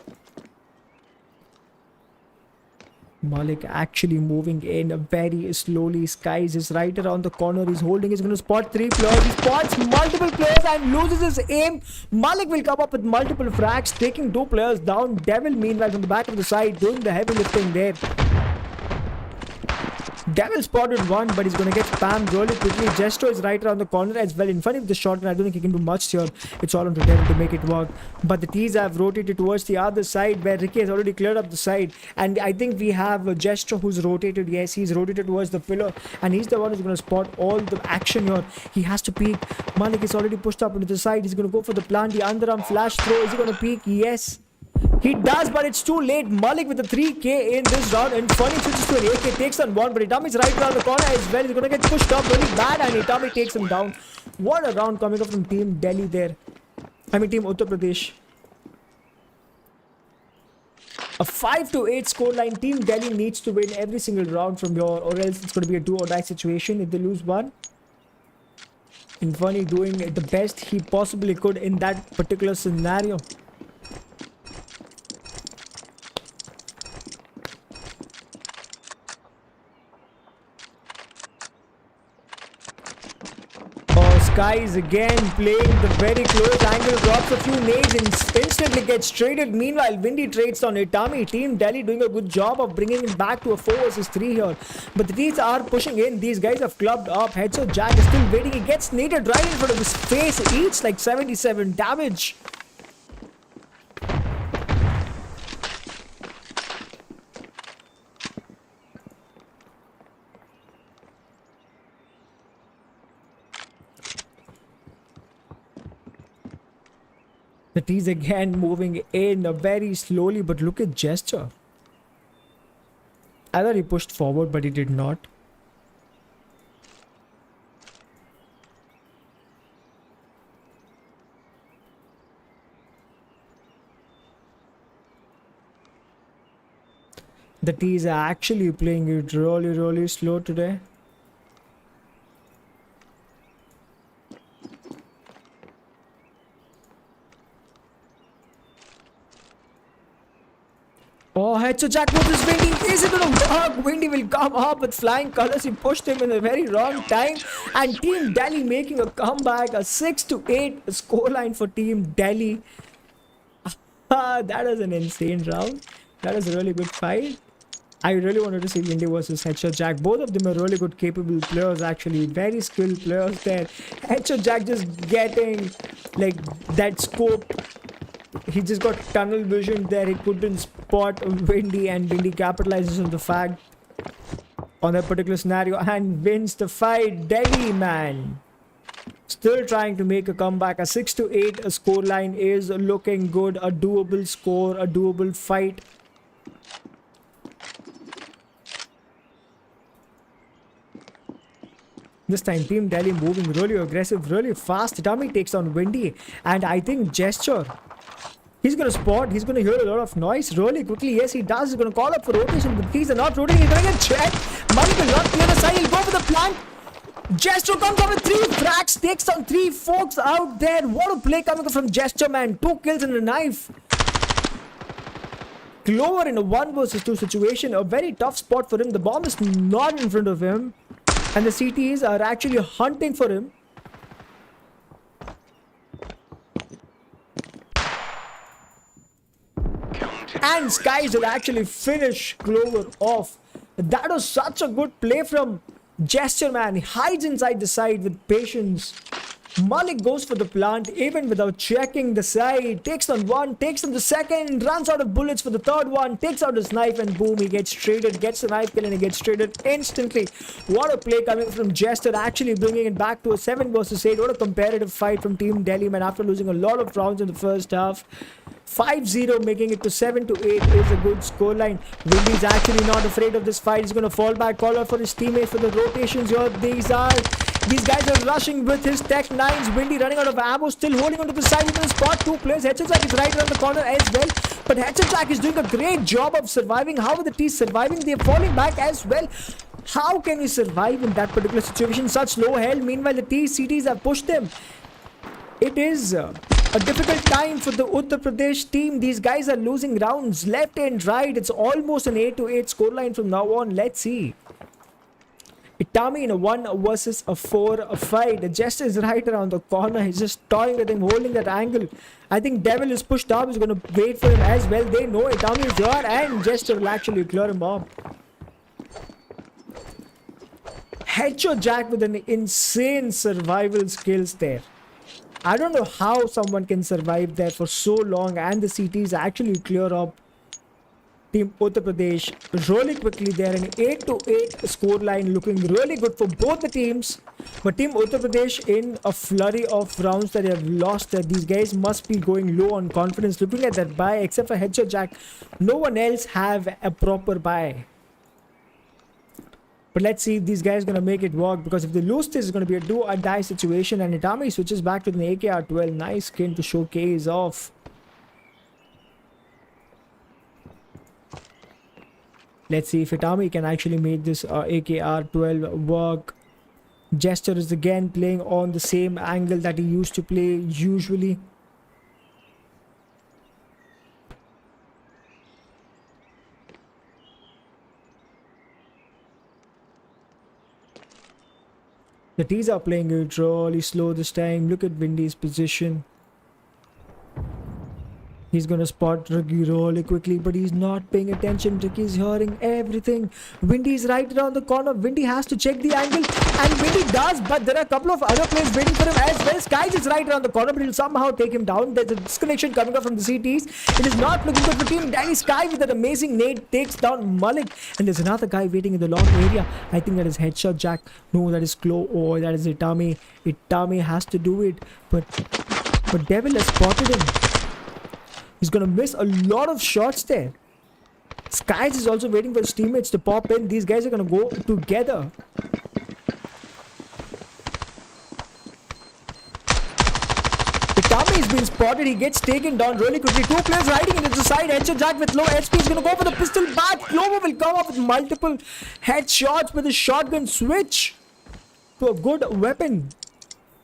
Malik actually moving in very slowly. Skies is right around the corner. He's holding. He's going to spot 3 players. He spots multiple players and loses his aim. Malik will come up with multiple frags, taking 2 players down. Devil, meanwhile, from the back of the side, doing the heavy lifting there. Devil spotted 1, but he's going to get spammed really quickly. Gesto is right around the corner as well in front of the shotgun. I don't think he can do much here. It's all on to Devil to make it work. But the T's have rotated towards the other side where Ricky has already cleared up the side. And I think we have Gesto who's rotated. Yes, he's rotated towards the pillar. And he's the one who's going to spot all the action here. He has to peek. Malik is already pushed up into the side. He's going to go for the plant. The underarm flash throw. Is he going to peek? Yes. He does, but it's too late. Malik with the 3K in this round. And Funny switches to an AK, takes on 1, but Itami's right around the corner as well. He's going to get pushed up really bad, and Itami takes him down. What a round coming up from Team Delhi there. I mean, Team Uttar Pradesh. A 5-8 scoreline. Team Delhi needs to win every single round from here, or else it's going to be a do or die situation if they lose one. And Funny doing the best he possibly could in that particular scenario. Skies again playing the very close angle, drops a few nades and instantly gets traded. Meanwhile, Windy trades on Itami. Team Delhi doing a good job of bringing it back to a 4 versus 3 here. But the T's are pushing in. These guys have clubbed up. Headshot Jack is still waiting. He gets naded right in front of his face. Eats like 77 damage. The T's again moving in very slowly, but look at Gesture. I thought he pushed forward, but he did not. The T's are actually playing it really slow today. Oh, headshot Jack versus Windy. Is it going to work? Windy will come up with flying colors. He pushed him in the very wrong time. And Team Delhi making a comeback. A 6-8 scoreline for Team Delhi. That was an insane round. That was a really good fight. I really wanted to see Windy versus Headshot Jack. Both of them are really good, capable players actually. Very skilled players there. Headshot Jack just getting like that scope. He just got tunnel vision there. He couldn't spot Windy, and Windy capitalizes on the fact on that particular scenario and wins the fight. Delhi, man, still trying to make a comeback. A 6-8 scoreline is looking good. A doable score, a doable fight. This time Team Delhi moving really aggressive, really fast. Itami takes on Windy, and I think Gesture, he's going to spot. He's going to hear a lot of noise really quickly. Yes, he does. He's going to call up for rotation. But these are not rotating. He's going to get checked. Malik will not clear the side. He'll go for the plant. Gesture comes up with 3 fracks. Takes on 3 folks out there. What a play coming from Gesture, man. 2 kills and a knife. Clover in a 1 versus 2 situation. A very tough spot for him. The bomb is not in front of him. And the CTs are actually hunting for him. And Skies will actually finish Clover off. That was such a good play from Gesture, man. He hides inside the side with patience. Malik goes for the plant even without checking the side. Takes on 1, takes on the second, runs out of bullets for the 3rd one, takes out his knife, and boom, he gets traded, gets a knife kill, and he gets traded instantly. What a play coming from Gesture, actually bringing it back to a 7 versus 8. What a competitive fight from Team Delhi, man, after losing a lot of rounds in the first half. 5-0, making it to 7-8 is a good scoreline. Windy's actually not afraid of this fight. He's going to fall back, call out for his teammates for the rotations here. These guys are rushing with his Tech 9s. Windy running out of ammo, still holding onto the side. He's going to spot 2 players. Headshot Jack is right around the corner as well. But Headshot Jack is doing a great job of surviving. How are the T's surviving? They're falling back as well. How can we survive in that particular situation? Such low health. Meanwhile, the T CTs have pushed them. It is a difficult time for the Uttar Pradesh team. These guys are losing rounds left and right. It's almost an 8-8 scoreline from now on. Let's see. Itami in a 1 versus a 4 fight. Jester is right around the corner. He's just toying with him, holding that angle. I think Devil is pushed up. He's going to wait for him as well. They know Itami is there and Jester will actually clear him up. Headshot Jack with an insane survival skills there. I don't know how someone can survive there for so long and the CTs actually clear up Team Uttar Pradesh really quickly there. An 8-8 scoreline looking really good for both the teams. But Team Uttar Pradesh in a flurry of rounds that they have lost. These guys must be going low on confidence. Looking at that buy, except for Headshot Jack, no one else have a proper buy. But let's see if these guys are going to make it work, because if they lose this, it's going to be a do or die situation. And Itami switches back to the AKR-12. Nice skin to showcase off. Let's see if Itami can actually make this AKR-12 work. Jester is again playing on the same angle that he used to play usually. The T's are playing it really slow this time. Look at Windy's position. He's gonna spot Ricky really quickly, but he's not paying attention. Ricky's hearing everything. Windy's right around the corner. Windy has to check the angle, and Windy does, but there are a couple of other players waiting for him as well. Skies is right around the corner, but he'll somehow take him down. There's a disconnection coming up from the CTs. It is not looking good for Team Danny. Sky with that amazing nade takes down Malik, and there's another guy waiting in the long area. I think that is Headshot Jack. No, that is Klo. Oh, that is Itami. Itami has to do it, but Devil has spotted him. He's going to miss a lot of shots there. Skies is also waiting for his teammates to pop in. These guys are going to go together. Itami has been spotted. He gets taken down really quickly. Two players riding into the side. Headshot Jack with low HP is going to go for the pistol back. Clover will come up with multiple headshots with a shotgun switch to a good weapon.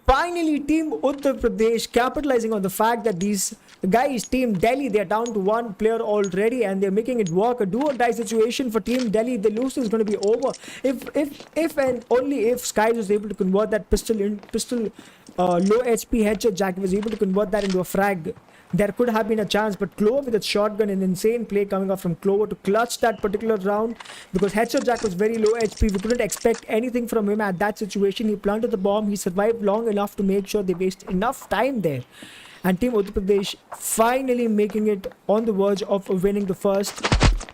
Finally, Team Uttar Pradesh capitalizing on the fact that these guys, Team Delhi, they're down to one player already and they're making it work. A do or die situation for Team Delhi. The lose is going to be over. If and only if Skies was able to convert that pistol low HP Headshot Jack was able to convert that into a frag, there could have been a chance. But Clover with a shotgun, an insane play coming up from Clover to clutch that particular round, because Headshot Jack was very low HP. We couldn't expect anything from him at that situation. He planted the bomb. He survived long enough to make sure they waste enough time there. And Team Uttar Pradesh finally making it on the verge of winning the first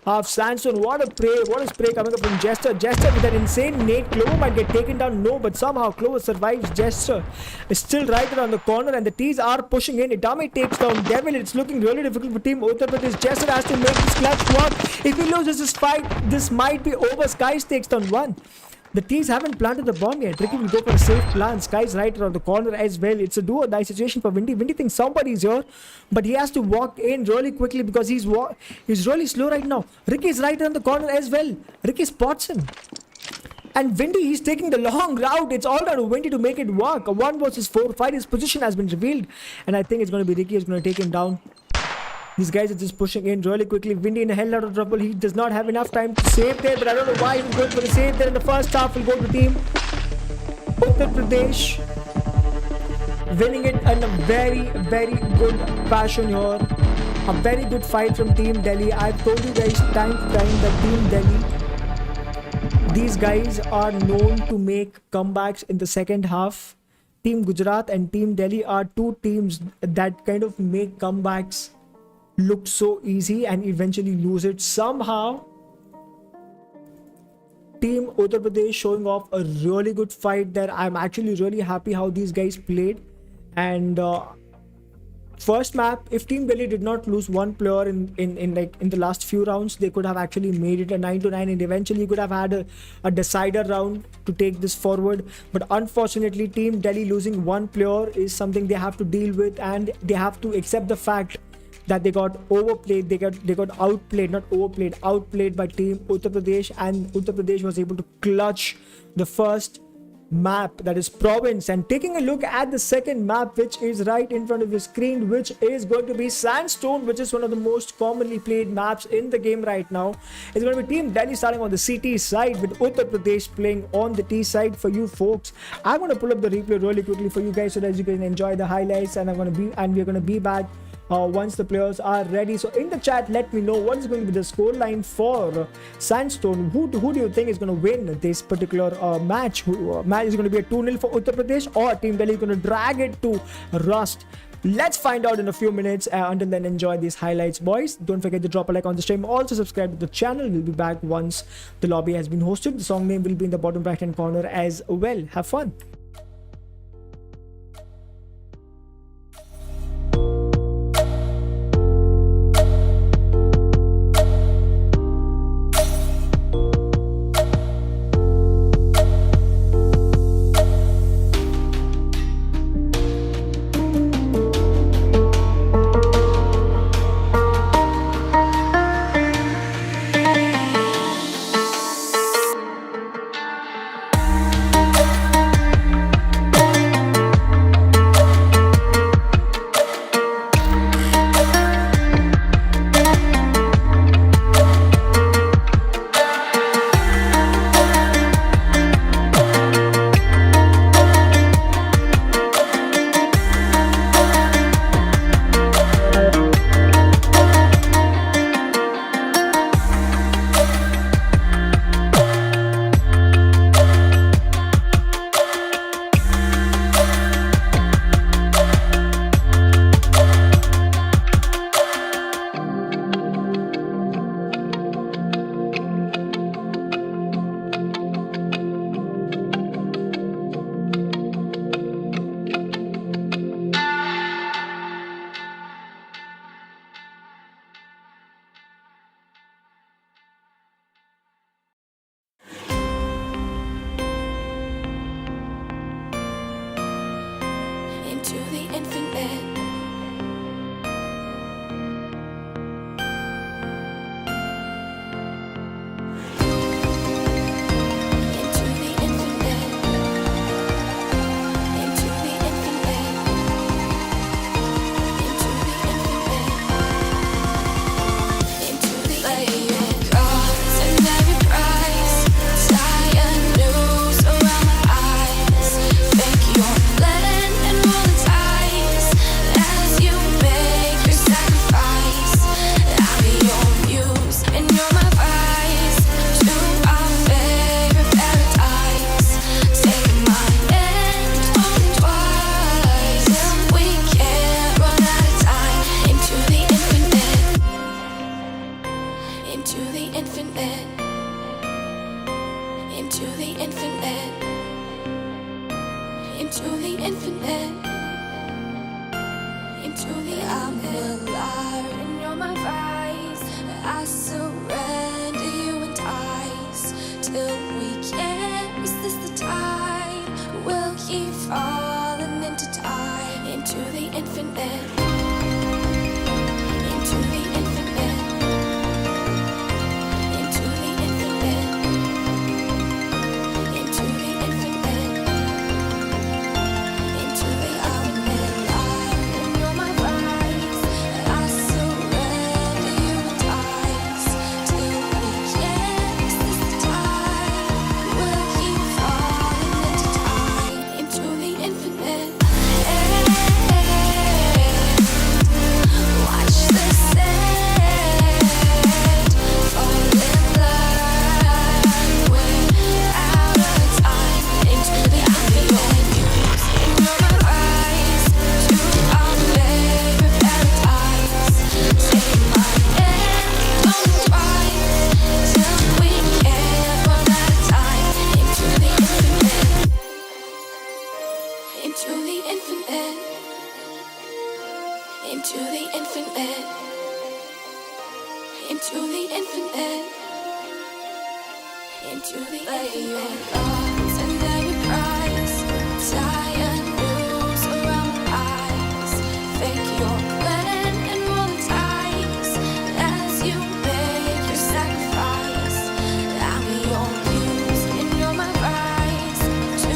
half. Sandstone, what a spray coming up from Jester. Jester with that insane nade. Clover might get taken down. No, but somehow Clover survives. Jester is still right around the corner and the T's are pushing in. Itami takes down Devil. It's looking really difficult for Team Uttar Pradesh. Jester has to make this clutch work. If he loses this fight, this might be over. Skies takes down one. The T's haven't planted the bomb yet. Ricky will go for a safe plan. Sky's right around the corner as well. It's a do or die situation for Windy. Windy thinks somebody's here, but he has to walk in really quickly because he's really slow right now. Ricky's right around the corner as well. Ricky spots him. And Windy, he's taking the long route. It's all down to Windy to make it work. A 1 versus 4 fight. His position has been revealed. And I think it's going to be Ricky who's going to take him down. These guys are just pushing in really quickly. Windy in a hell lot of trouble. He does not have enough time to save there, but I don't know why he was going for the save there in the first half. Will go to Team Uttar Pradesh, winning it in a very, very good fashion here. A very good fight from Team Delhi. I've told you guys time to time that Team Delhi, these guys are known to make comebacks in the second half. Team Gujarat and Team Delhi are two teams that kind of make comebacks look so easy and eventually lose it. Somehow Team Uttar Pradesh showing off a really good fight there. I'm actually really happy how these guys played. And first map, if Team Delhi did not lose one player in the last few rounds, they could have actually made it a 9-9 and eventually could have had a decider round to take this forward. But unfortunately, Team Delhi losing one player is something they have to deal with, and they have to accept the fact that they got overplayed. They got outplayed, not overplayed, outplayed by Team Uttar Pradesh, and Uttar Pradesh was able to clutch the first map, that is province, and taking a look at the second map, which is right in front of your screen, which is going to be Sandstone, which is one of the most commonly played maps in the game right now. It's going to be Team Delhi starting on the CT side with Uttar Pradesh playing on the T side for you folks. I'm going to pull up the replay really quickly for you guys so that you can enjoy the highlights, and we're going to be back once the players are ready. So in the chat, let me know what is going to be the scoreline for Sandstone. Who do you think is going to win this particular match? Match is going to be a 2-0 for Uttar Pradesh, or Team Delhi is going to drag it to Rust? Let's find out in a few minutes. Until then, enjoy these highlights, boys. Don't forget to drop a like on the stream. Also subscribe to the channel. We'll be back once the lobby has been hosted. The song name will be in the bottom right hand corner as well. Have fun. Into the infinite. Into the infinite. Into the infinite. Into the infinite. Into the infinite. Cards and every price. Cyan news around my eyes. Fake your blend and roll the dice as you make your sacrifice. I'll be your muse and you're my vice to our favorite paradise. Take my hand, only twice. We can't run out of time. Into the infinite. Into the infinite. Into the infinite. Into the infinite. Into the I'm alive and you're my vice. I surrender, you entice till we can't resist the tide. We'll keep falling into time. Into the infinite. Into the infinite. Into the infinite. Into the infinite. Into the I'm alive and you're my vice. I surrender, you entice till we can't resist the tide. We'll keep falling into time. Into the infinite. Watch the sand fall in love. We're out of time. Into the infinite. And you're my eyes to our favorite paradise. Take my hand, only twice till we can't run out of time. Into the infinite. Into the infinite. Into the infinite. Into the infinite. Into the infinite. Thoughts and every price. Cyan news around my eyes. Fake your blend and roll the dice as you make your sacrifice. I'll be your muse and you're my vice to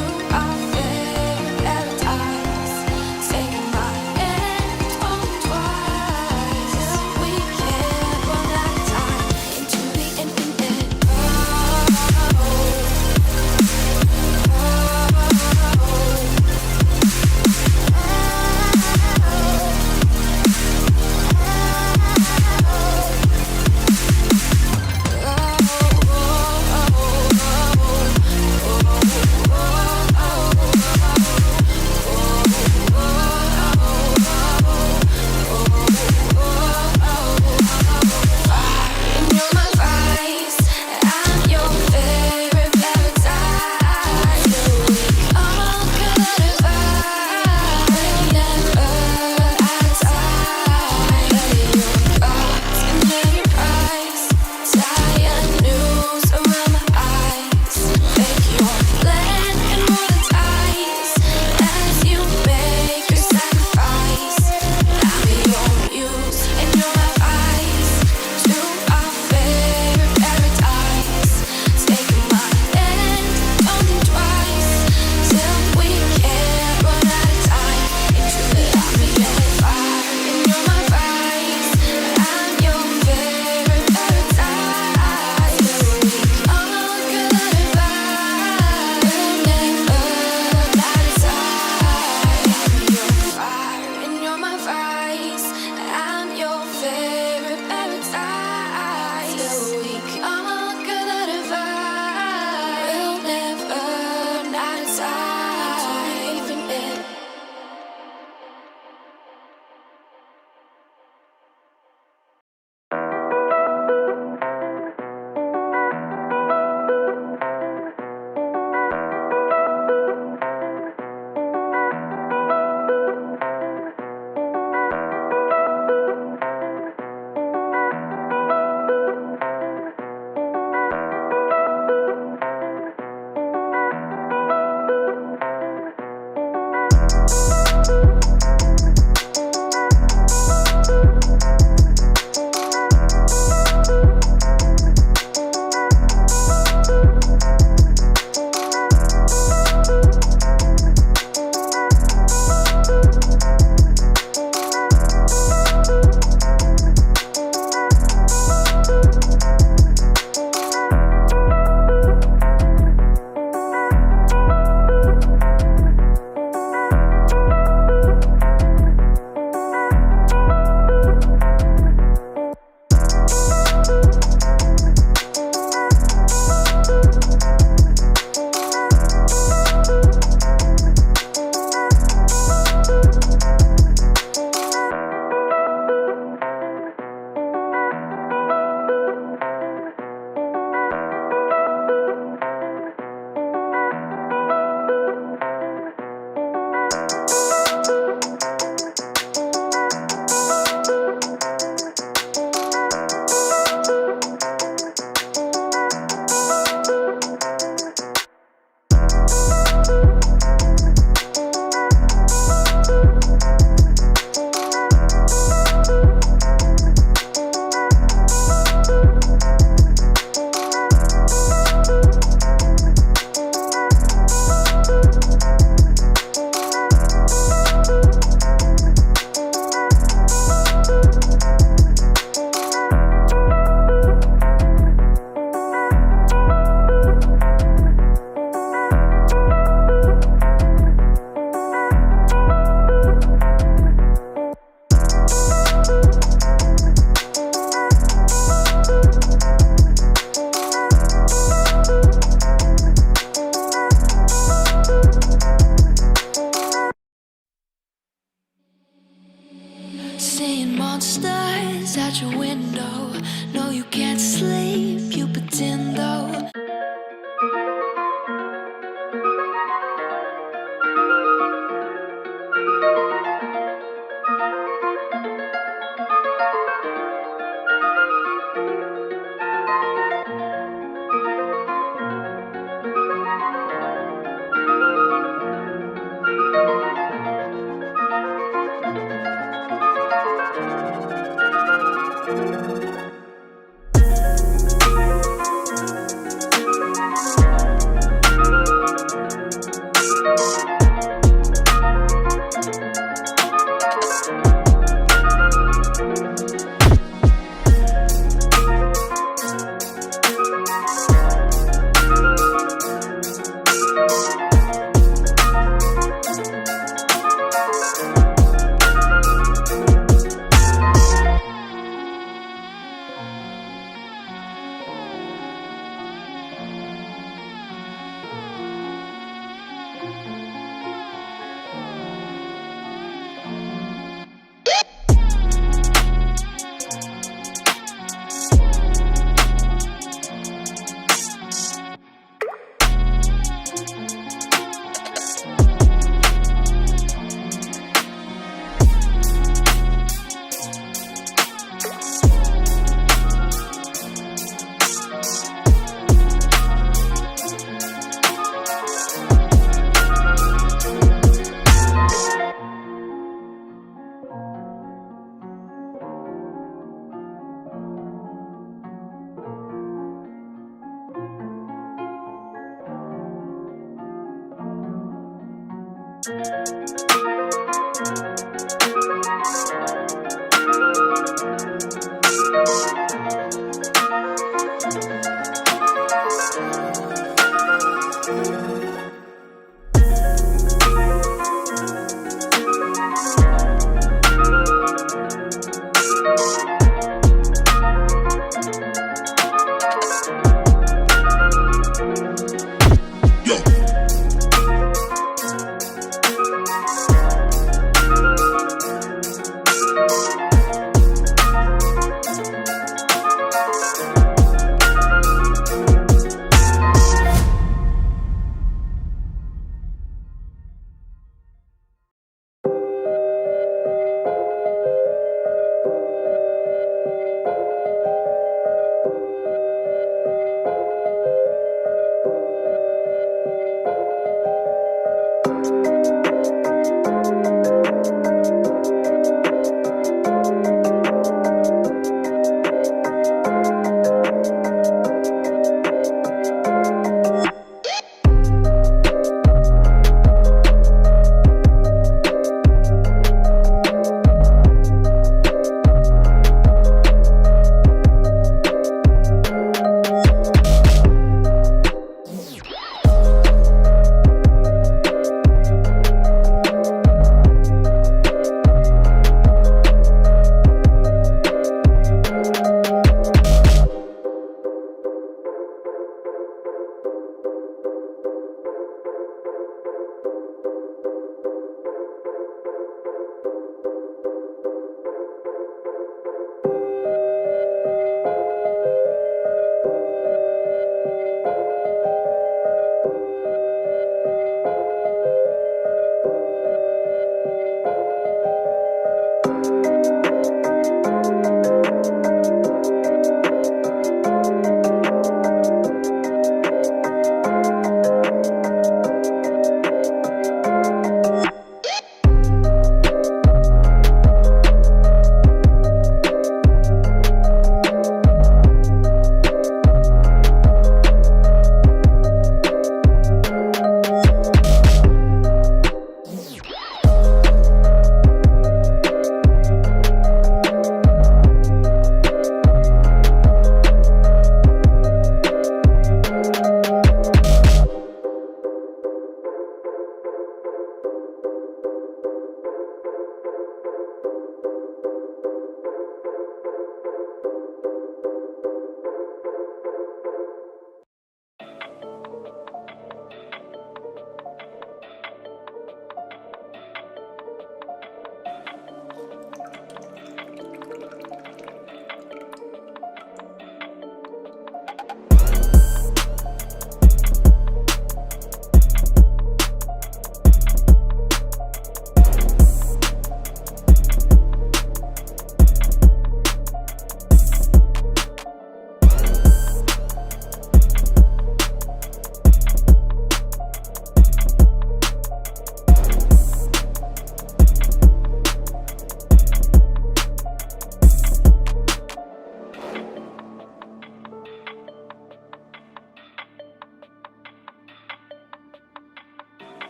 Reflections out your window. No, you can't sleep, you pretend though.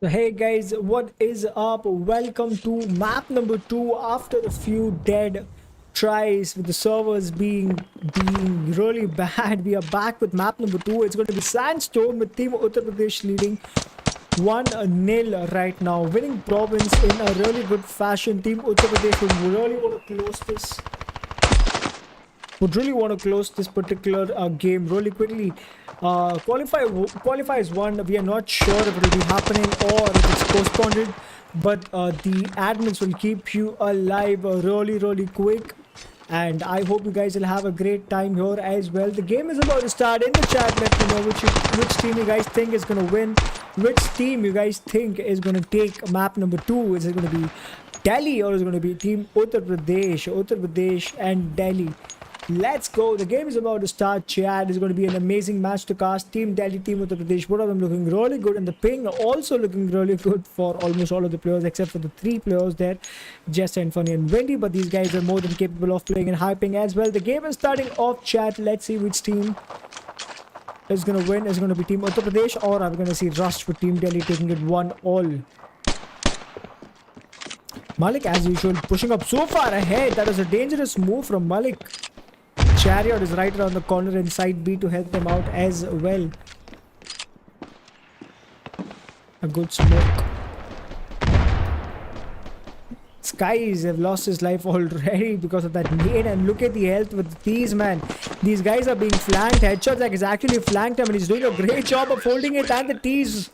So hey guys, what is up? Welcome to map number 2 after a few dead tries with the servers being really bad. We are back with map number 2. It's going to be Sandstone with Team Uttar Pradesh leading 1-0 right now, winning province in a really good fashion. Team Uttar Pradesh would really want to close this. Would really want to close this particular game really quickly. Qualifier is one. We are not sure if it will be happening or if it's postponed, but the admins will keep you alive really quick. And I hope you guys will have a great time here as well. The game is about to start. In the chat, let me know which team you guys think is going to win. Which team you guys think is going to take map number 2. Is it going to be Delhi or is it going to be Team Uttar Pradesh and Delhi? Let's go. The game is about to start, chat. It's going to be an amazing match to cast. Team Delhi, Team Uttar Pradesh, both of them looking really good, and the ping also looking really good for almost all of the players except for the 3 players there, Jester and Funny and Wendy. But these guys are more than capable of playing and high ping as well. The game is starting off, chat. Let's see which team is going to win. Is it going to be Team Uttar Pradesh, or are we going to see Rush for Team Delhi taking it 1-all? Malik, as usual, pushing up so far ahead. That was a dangerous move from Malik. Chariot is right around the corner in side B to help them out as well. A good smoke. Skies have lost his life already because of that nade, and look at the health with these, man. These guys are being flanked. Headshot Jack is actually flanked him and he's doing a great job of holding it, and the T's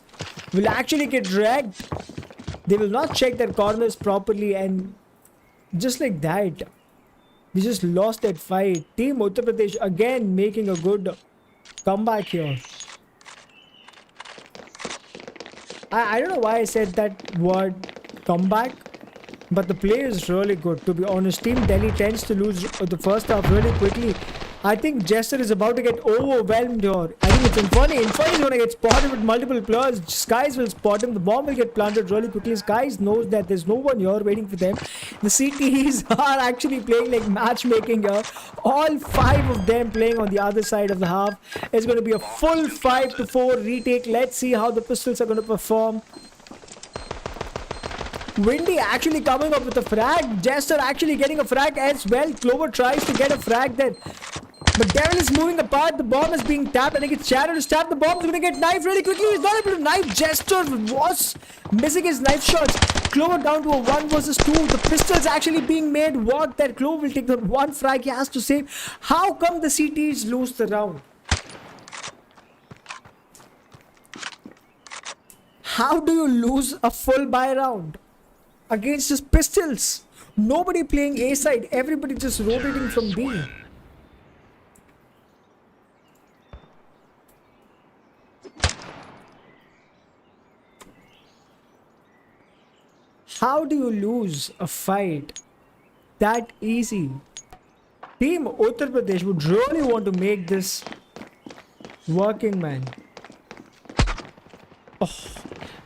will actually get dragged. They will not check their corners properly, and just like that, we just lost that fight. Team Uttar Pradesh again making a good comeback here. I don't know why I said that word comeback, but the play is really good, to be honest. Team Delhi tends to lose the first half really quickly. I think Jester is about to get overwhelmed here. I think it's Infernal. Infernal is going to get spotted with multiple players. Skies will spot him. The bomb will get planted really quickly. Skies knows that there's no one here waiting for them. The CTs are actually playing like matchmaking here. All 5 of them playing on the other side of the half. It's going to be a full 5-4 retake. Let's see how the pistols are going to perform. Wendy actually coming up with a frag. Jester actually getting a frag as well. Clover tries to get a frag there. But Devil is moving apart. The bomb is being tapped. I think it's Shadow to stab. The bomb is going to get knifed really quickly. He's not able to knife. Jester was missing his knife shots. Clover down to a 1 versus 2. The pistol's actually being made work. That Clover will take the 1 frag he has to save. How come the CTs lose the round? How do you lose a full buy round against just pistols? Nobody playing A side. Everybody just rotating from B. How do you lose a fight that easy? Team Uttar Pradesh would really want to make this working, man. Oh,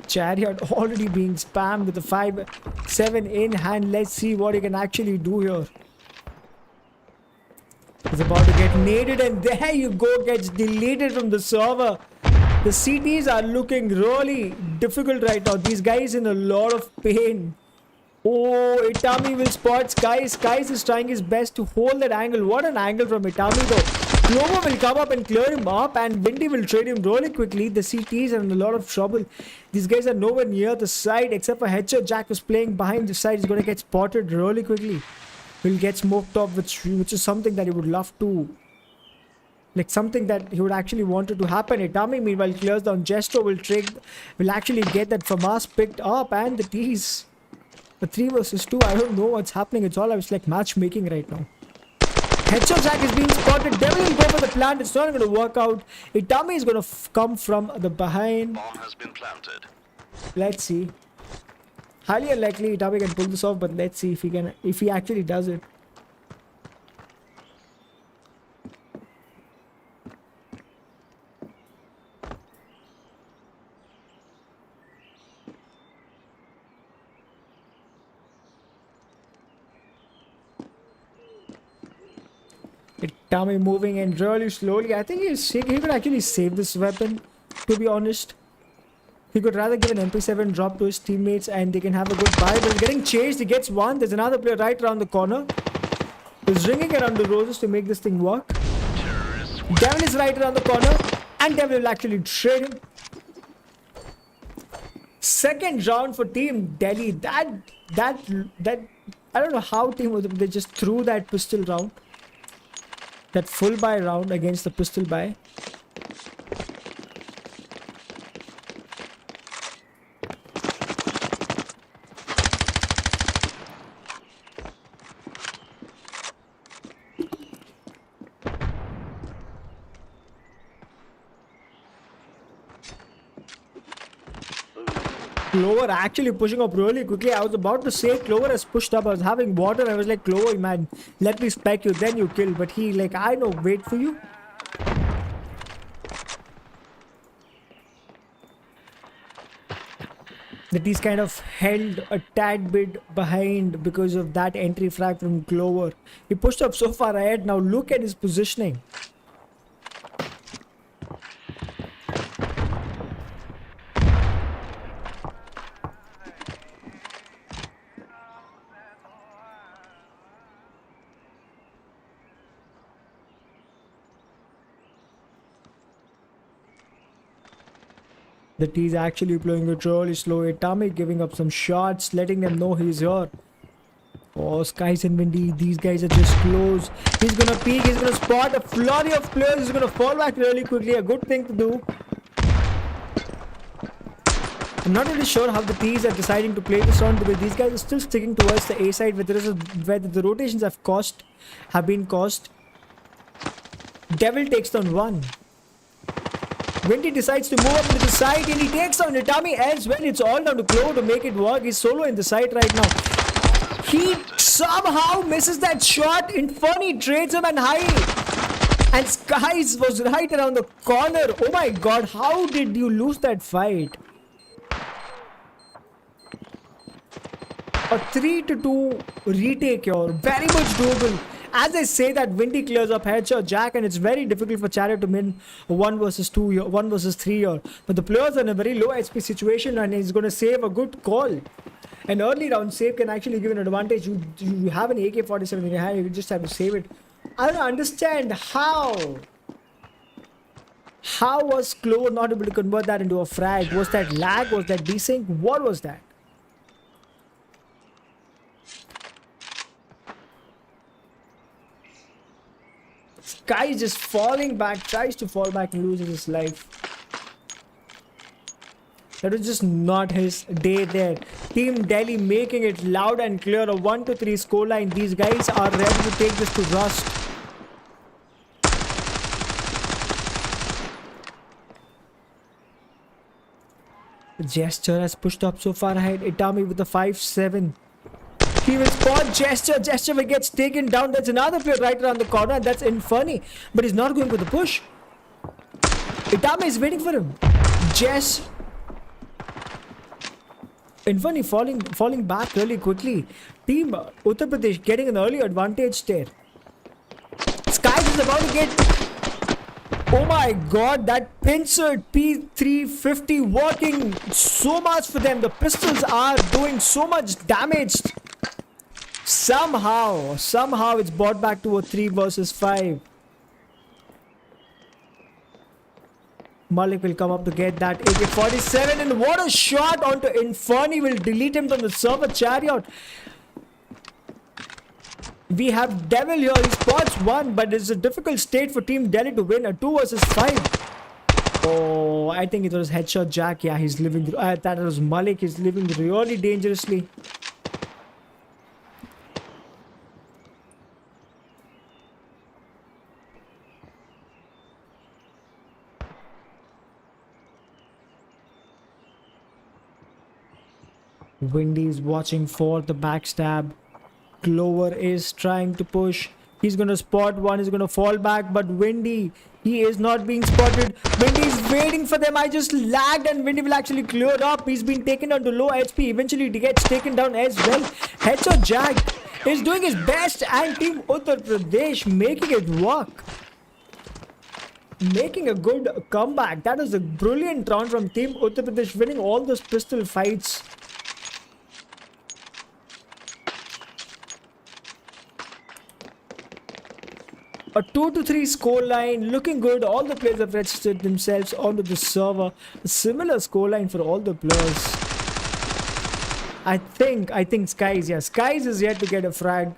Chariot already being spammed with the 5-7 in hand. Let's see what he can actually do here. He's about to get naded, and there you go, gets deleted from the server. The CTs are looking really difficult right now. These guys in a lot of pain. Oh, Itami will spot Skies. Skies is trying his best to hold that angle. What an angle from Itami though. Clover will come up and clear him up, and Windy will trade him really quickly. The CTs are in a lot of trouble. These guys are nowhere near the side except for Headshot Jack, who's playing behind the side. He's going to get spotted really quickly. Will get smoked off, which is something that he would love to. Like something that he would actually wanted to happen. Itami meanwhile clears down. Jester will actually get that FAMAS picked up, and the T's. The 3 versus 2. I don't know what's happening. It's all like matchmaking right now. Headshot Jack is being spotted. Devil will go for the plant. It's not going to work out. Itami is going to come from the behind. Bomb has been planted. Let's see. Highly unlikely Itami can pull this off, but let's see if he actually does it. Itami moving in really slowly. I think he could actually save this weapon, to be honest. He could rather give an MP7 drop to his teammates and they can have a good buy. But he's getting chased. He gets one. There's another player right around the corner. He's ringing around the roses to make this thing work. Devil is right around the corner. And Devil will actually trade him. Second round for Team Delhi. That I don't know how they just threw that pistol round. That full buy round against the pistol buy. Clover actually pushing up really quickly. I was about to say Clover has pushed up. I was having water. I was like, Clover, man, let me spec you. Then you kill. But he like, I know, wait for you. That he's kind of held a tad bit behind because of that entry frag from Clover. He pushed up so far ahead. Now look at his positioning. That he's actually playing it really slow. Itami giving up some shots, letting them know he's here. Oh, Skies and Windy, these guys are just close. He's gonna peek, he's gonna spot a flurry of players. He's gonna fall back really quickly. A good thing to do. I'm not really sure how the T's are deciding to play this round because these guys are still sticking towards the A side where the rotations have been caused. Devil takes down one. Windy decides to move up into the side and he takes down Itami as well. It's all down to Clover to make it work. He's solo in the side right now. He somehow misses that shot. Inferni trades him and high. And Skies was right around the corner. Oh my god, how did you lose that fight? A 3-2 retake here. Very much doable. As I say that, Windy clears up headshot Jack and it's very difficult for Chariot to win 1 versus 3 here. But the players are in a very low HP situation and he's going to save a good call. An early round save can actually give an advantage. You have an AK-47 in your hand, you just have to save it. I don't understand how. How was Clover not able to convert that into a frag? Was that lag? Was that desync? What was that? Guy is just falling back, tries to fall back and loses his life. That was just not his day there. Team Delhi making it loud and clear. A 1-3 scoreline. These guys are ready to take this to Rust. Gesture has pushed up so far ahead. Itami with the 5-7. He will spot Gesture. Gesture will get taken down. There's another player right around the corner. That's Inferni. But he's not going for the push. Itami is waiting for him. Inferni falling back really quickly. Team Uttar Pradesh getting an early advantage there. Skies is about to get... Oh my god, that pincered P350 working so much for them. The pistols are doing so much damage. Somehow it's brought back to a 3 versus 5. Malik will come up to get that AK-47 and what a shot onto Inferni will delete him from the server Chariot. We have Devil here, he spots one, but it's a difficult state for Team Delhi to win a 2 versus 5. Oh, I think it was headshot Jack. Yeah, he's living, that was Malik, he's living really dangerously. Windy is watching for the backstab. Clover is trying to push. He's going to spot one. He's going to fall back. But Windy, he is not being spotted. Windy is waiting for them. I just lagged and Windy will actually clear up. He's been taken down to low HP. Eventually, he gets taken down as well. Headshot Jack is doing his best. And Team Uttar Pradesh making it work. making a good comeback. That was a brilliant round from Team Uttar Pradesh, winning all those pistol fights. A 2-3 scoreline, looking good. All the players have registered themselves onto the server. A similar scoreline for all the players. I think Skies, yeah, Skies is yet to get a frag.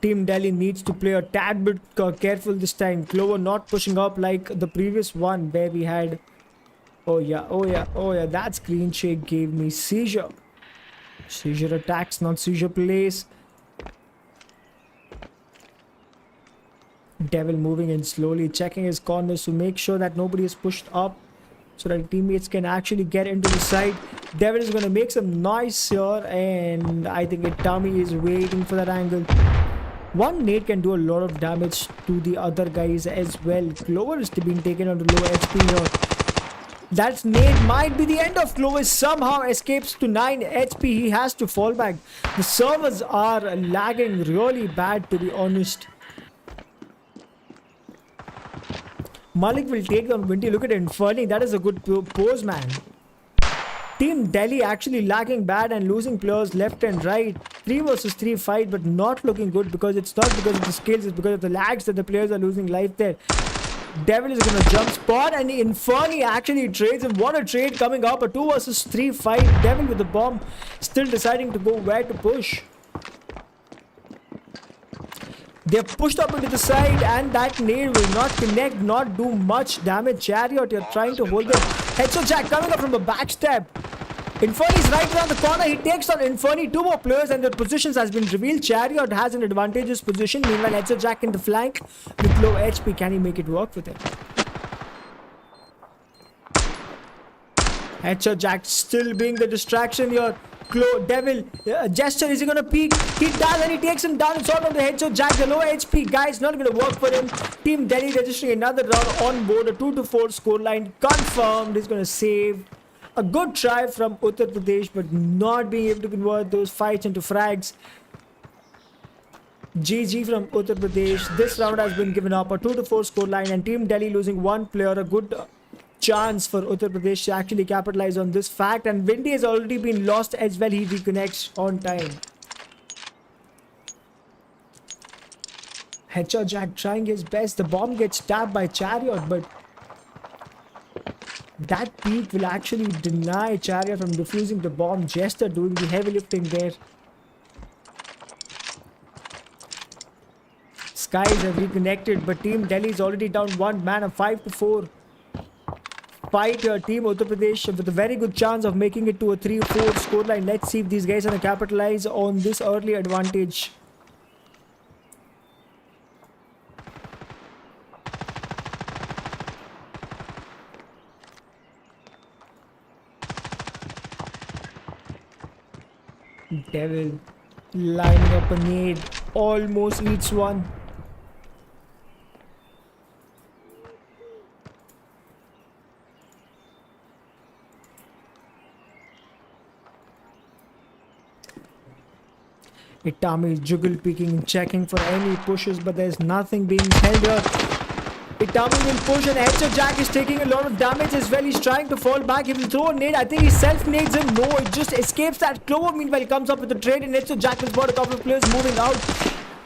Team Delhi needs to play a tad bit careful this time. Clover not pushing up like the previous one where we had... Oh yeah, that screen shake gave me seizure. Seizure attacks, not seizure plays. Devil moving in slowly, checking his corners to make sure that nobody is pushed up, so that teammates can actually get into the side. Devil is going to make some noise here, and I think Itami is waiting for that angle. One nade can do a lot of damage to the other guys as well. Clover is being taken on the low HP here. That nade might be the end of Clover. Somehow escapes to 9 HP. He has to fall back. The servers are lagging really bad, to be honest. Malik will take down Windy. Look at Inferni. That is a good pose, man. Team Delhi actually lagging bad and losing players left and right. 3 versus 3 fight, but not looking good, because it's not because of the skills, it's because of the lags that the players are losing life there. Devil is going to jump spot, and Inferni actually trades him. What a trade coming up. A 2 versus 3 fight. Devil with the bomb, still deciding to go where to push. They're pushed up into the side, and that nade will not connect, not do much damage. Chariot, you're trying to hold them. Headshot Jack coming up from a backstab. Inferni is right around the corner. He takes on Inferni. 2 more players, and their positions has been revealed. Chariot has an advantageous position. Meanwhile, Headshot Jack in the flank with low HP. Can he make it work with him? Headshot Jack still being the distraction here. Devil gesture, is he gonna peek? He does, and he takes him down. It's all on the Headshot Jack. The low HP guy is not gonna work for him. Team Delhi registering another round on board. A 2-4 scoreline confirmed. He's gonna save. A good try from Uttar Pradesh, but not being able to convert those fights into frags. GG from Uttar Pradesh. This round has been given up. A 2-4 scoreline, and Team Delhi losing 1 player. A good chance for Uttar Pradesh to actually capitalize on this fact, and Windy has already been lost as well. He reconnects on time. Headshot Jack trying his best. The bomb gets tapped by Chariot, but that peak will actually deny Chariot from defusing the bomb. Jester doing the heavy lifting there. Skies have reconnected, but Team Delhi is already down 1 man. A 5-4 fight here. Team Uttar Pradesh with a very good chance of making it to a 3-4 scoreline. Let's see if these guys are going to capitalize on this early advantage. Devil lining up a nade, almost eats one. Itami is juggle peeking, checking for any pushes, but there's nothing being held here. Itami will push, and Headshot Jack is taking a lot of damage as well. He's trying to fall back. He will throw a nade. I think he self-nades him. No, it just escapes that. Clover meanwhile comes up with a trade, and Headshot Jack has got a couple of players moving out.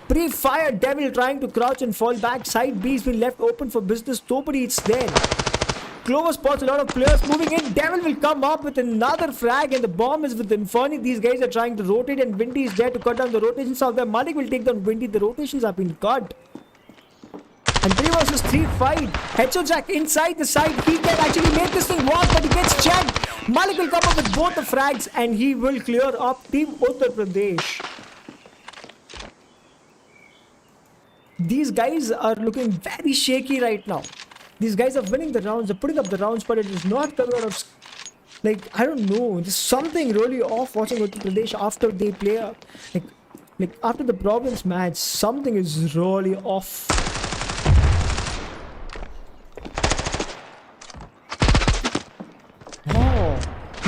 Pre-fire Devil trying to crouch and fall back. Side B has been left open for business. Nobody is there. Clover spots a lot of players moving in. Devil will come up with another frag, and the bomb is with Inferni. These guys are trying to rotate, and Windy is there to cut down the rotations out there. Malik will take down Windy. The rotations have been cut. And 3 versus 3 fight. Headshot Jack inside the side. He can actually make this thing work, but he gets checked. Malik will come up with both the frags, and he will clear up Team Uttar Pradesh. These guys are looking very shaky right now. These guys are winning the rounds, they're putting up the rounds, but it is not coming out of... Like, I don't know. There's something really off watching Uttar Pradesh after they play. Like after the Province match, something is really off. Oh,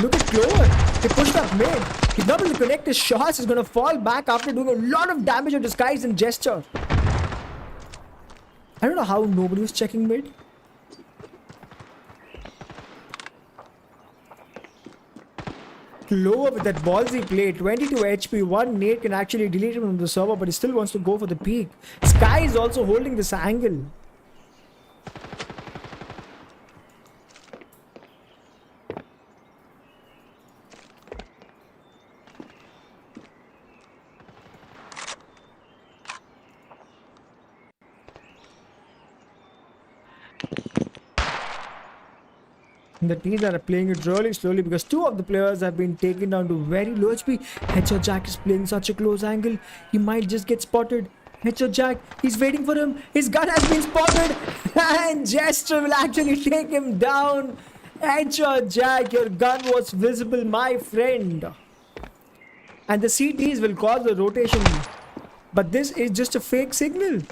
Look at Clover. He pushed up mid. He's not able to connect his shots. He's going to fall back after doing a lot of damage on Disguise and Gesture. I don't know how nobody was checking mid. Clover with that ballsy play. 22 HP. One nade can actually delete him from the server, but he still wants to go for the peak. Sky is also holding this angle. The teams are playing it really slowly because two of the players have been taken down to very low HP. Headshot Jack is playing such a close angle. He might just get spotted. Headshot Jack, he's waiting for him. His gun has been spotted. And Gesture will actually take him down. Headshot Jack, your gun was visible, my friend. And the CTs will cause the rotation. But this is just a fake signal.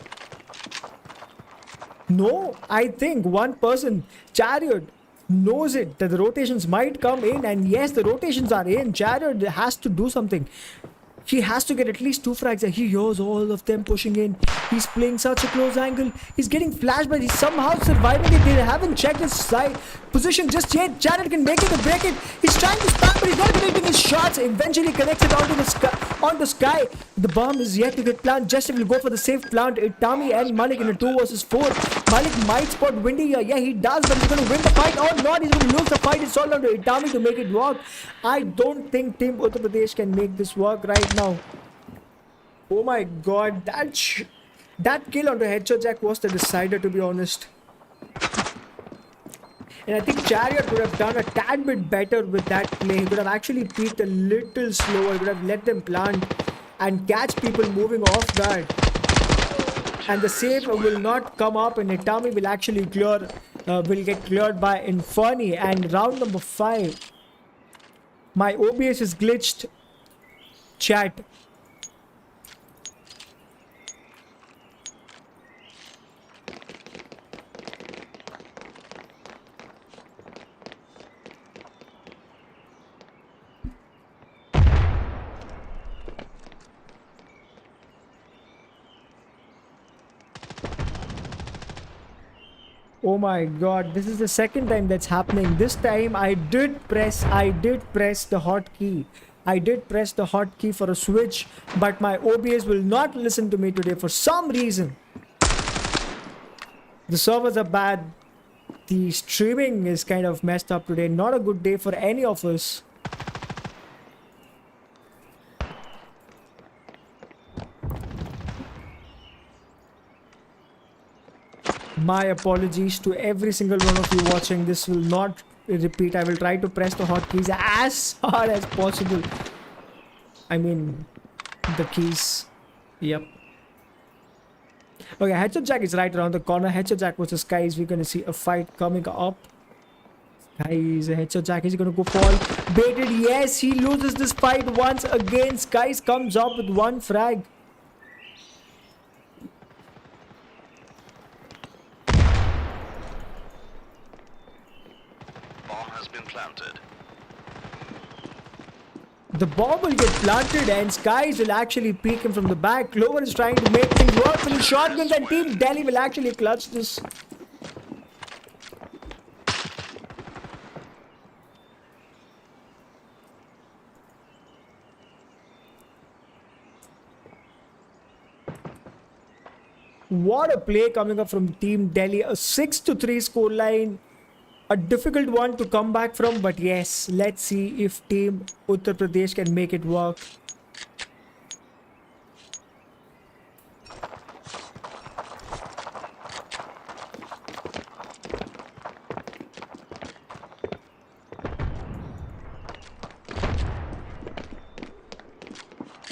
No, I think one person, Chariot, knows it that the rotations might come in, and yes, the rotations are in. Chariot has to do something. He has to get at least 2 frags. He hears all of them pushing in. He's playing such a close angle. He's getting flashed, but he's somehow surviving it. They haven't checked his side position just yet. Chariot can make it or break it. He's trying to spam, but he's not connecting his shots. Eventually connects it onto the sky. The bomb is yet to get planted. Jester will go for the safe plant. Itami and Malik in a 2 versus 4. Malik might spot Windy here. Yeah, he does, but he's going to win the fight or not. He's going to lose the fight. It's all down to Itami to make it work. I don't think Team Uttar Pradesh can make this work right now. Oh my god, that kill onto Headshot Jack was the decider, to be honest. And I think Chariot would have done a tad bit better with that play. He could have actually peeked a little slower. He would have let them plant and catch people moving off guard. And the save will not come up, and Itami will actually will get cleared by Inferni. And round number 5. My OBS is glitched. Chat. Oh my god, this is the second time that's happening. This time I did press the hotkey. I did press the hotkey for a switch, but my OBS will not listen to me today for some reason. The servers are bad. The streaming is kind of messed up today. Not a good day for any of us. My apologies to every single one of you watching. This will not repeat. I will try to press the hotkeys as hard as possible. I mean, the keys. Yep. Okay, Headshot Jack is right around the corner. Headshot Jack versus Skies. We're going to see a fight coming up. Skies, Headshot Jack is going to go fall. Baited, yes, he loses this fight once again. Skies comes up with 1 frag. The bomb will get planted and Skies will actually peek him from the back. Clover is trying to make things work with the shotguns, and Team Delhi will actually clutch this. What a play coming up from Team Delhi. A 6-3 scoreline. A difficult one to come back from, but yes, let's see if Team Uttar Pradesh can make it work.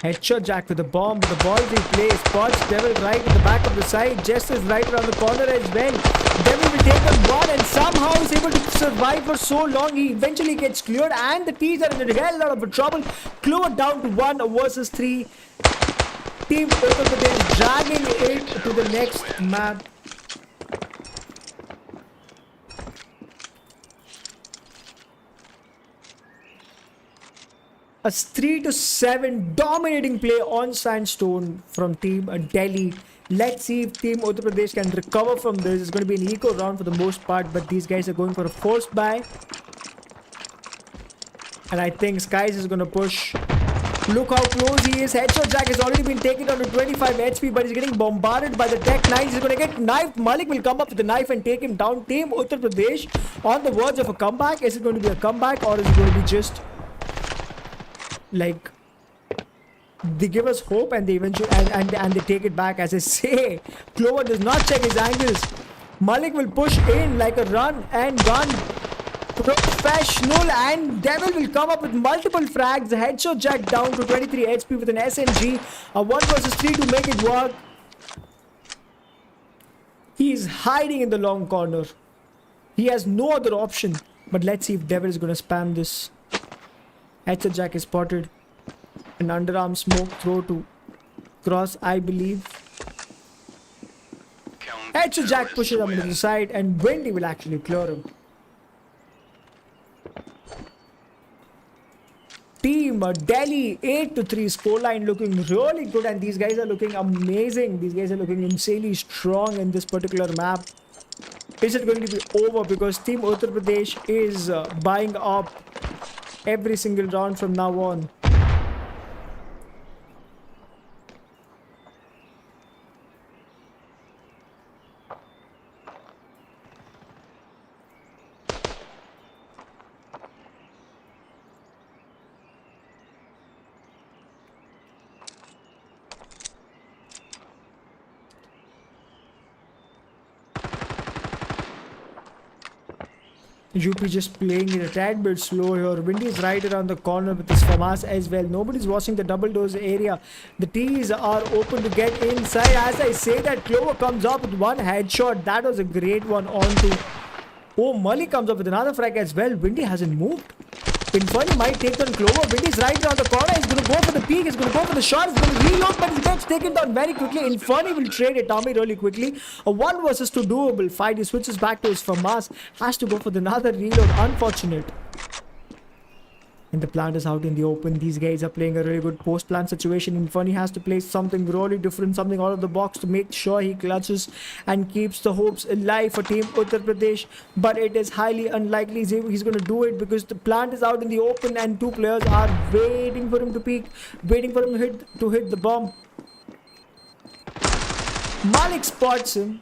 Headshot Jack with the bomb, with the ball he plays. Spots Devil right in the back of the side. Jess is right around the corner as well. Devil will take on one and somehow is able to survive for so long. He eventually gets cleared and the T's are in a hell lot of trouble. Cleared down to 1 versus 3. Team Uttar Pradesh dragging it to the next map. A 3-7 dominating play on Sandstone from Team Delhi. Let's see if Team Uttar Pradesh can recover from this. It's going to be an eco round for the most part, but these guys are going for a forced buy. And I think Skies is going to push. Look how close he is. Headshot Jack has already been taken down to 25 HP, but he's getting bombarded by the Tech 9. He's going to get knifed. Malik will come up with the knife and take him down. Team Uttar Pradesh on the verge of a comeback. Is it going to be a comeback, or is it going to be just like they give us hope and they eventually and they take it back? As I say, Clover does not check his angles. Malik will push in like a run and gun professional, and Devil will come up with multiple frags. Headshot Jack down to 23 HP with an SMG. A 1 versus 3 to make it work. He is hiding in the long corner. He has no other option. But let's see if Devil is going to spam this. Headshot Jack is spotted. An underarm smoke throw to cross, I believe. Headshot Jack pushes him to the side, and Wendy will actually clear him. Team Delhi 8-3 scoreline, looking really good, and these guys are looking amazing. These guys are looking insanely strong in this particular map. Is it going to be over? Because Team Uttar Pradesh is buying up every single round from now on. UP just playing it a tad bit slow here. Windy is right around the corner with his FAMAS as well. Nobody's watching the double doors area. The T's are open to get inside. As I say that, Clover comes up with one headshot. That was a great one onto. Oh, Malik comes up with another frag as well. Windy hasn't moved. Inferno might take down Clover. Windy's right around the corner. He's going to go for the peek. He's going to go for the shot. He's going to reload, but he gets taken down very quickly. Inferno will trade it Tommy really quickly. A 1 versus 2 doable fight. He switches back to his FAMAS. Has to go for another reload. Unfortunate. And the plant is out in the open. These guys are playing a really good post-plant situation. Inferno has to play something really different, something out of the box to make sure he clutches and keeps the hopes alive for Team Uttar Pradesh. But it is highly unlikely he's going to do it, because the plant is out in the open and 2 players are waiting for him to peek, waiting for him to hit the bomb. Malik spots him.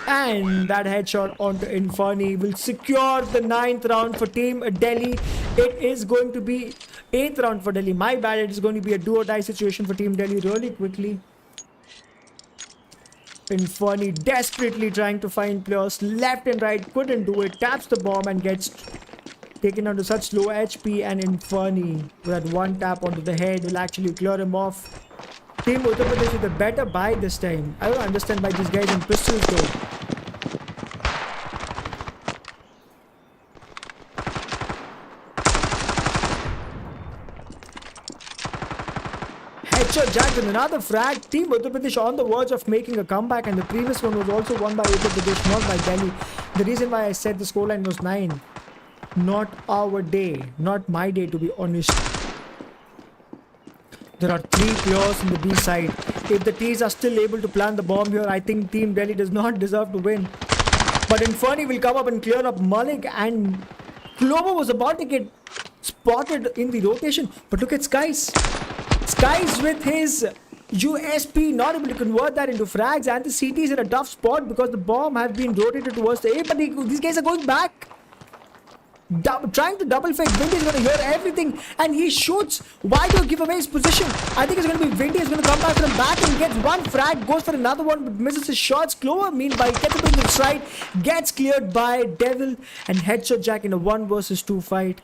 And that headshot onto Inferno will secure the 9th round for Team Delhi. It is going to be 8th round for Delhi. My bad, it is going to be a do or die situation for Team Delhi really quickly. Inferno desperately trying to find players left and right. Couldn't do it. Taps the bomb and gets taken onto such low HP. And Inferno with that one tap onto the head will actually clear him off. Team Uttar Pradesh with a better buy this time. I don't understand why these guys in pistols though. Headshot Jack with another frag. Team Uttar Pradesh on the verge of making a comeback, and the previous one was also won by Uttar Pradesh, not by Delhi. The reason why I said the scoreline was 9. Not our day. Not my day, to be honest. There are 3 players in the B side. If the T's are still able to plant the bomb here, I think Team Delhi does not deserve to win. But Inferno will come up and clear up Malik, and Clover was about to get spotted in the rotation. But look at Skies. Skies with his USP not able to convert that into frags, and the CT is in a tough spot because the bomb has been rotated towards the A. But these guys are going back. Trying to double fake. Windy is going to hear everything and he shoots. Why do you give away his position? I think it's going to be Windy is going to come back from back and gets one frag, goes for another one but misses his shots. Clover meanwhile gets up in the side, gets cleared by Devil, and Headshot Jack in a 1 versus 2 fight.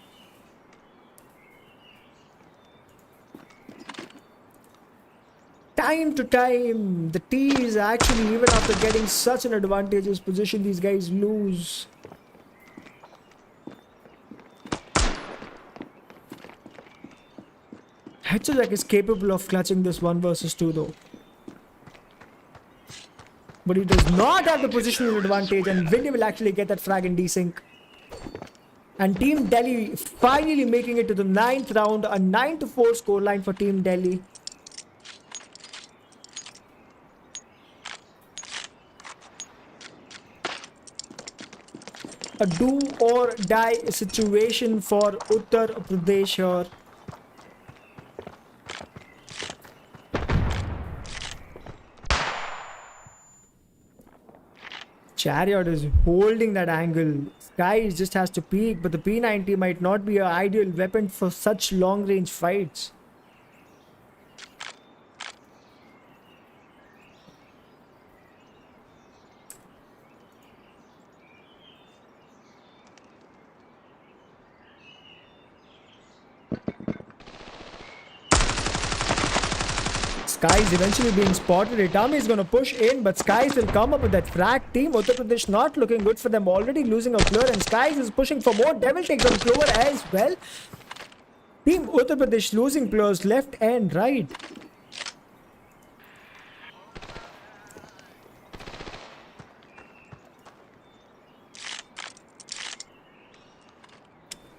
Time to time, the T's actually, even after getting such an advantageous position, these guys lose. Headshot Jack is capable of clutching this 1 versus 2 though. But he does not have the positional advantage, and Windy will actually get that frag in desync. And Team Delhi finally making it to the 9th round, a 9-4 scoreline for Team Delhi. A do or die situation for Uttar Pradesh here. Chariot is holding that angle. Sky just has to peek, but the P90 might not be an ideal weapon for such long range fights. Sky is eventually being spotted. Itami is going to push in, but Skies will come up with that frag team. Uttar Pradesh not looking good for them. Already losing a player, and Skies is pushing for more. Devil takes on Clover as well. Team Uttar Pradesh losing players left and right.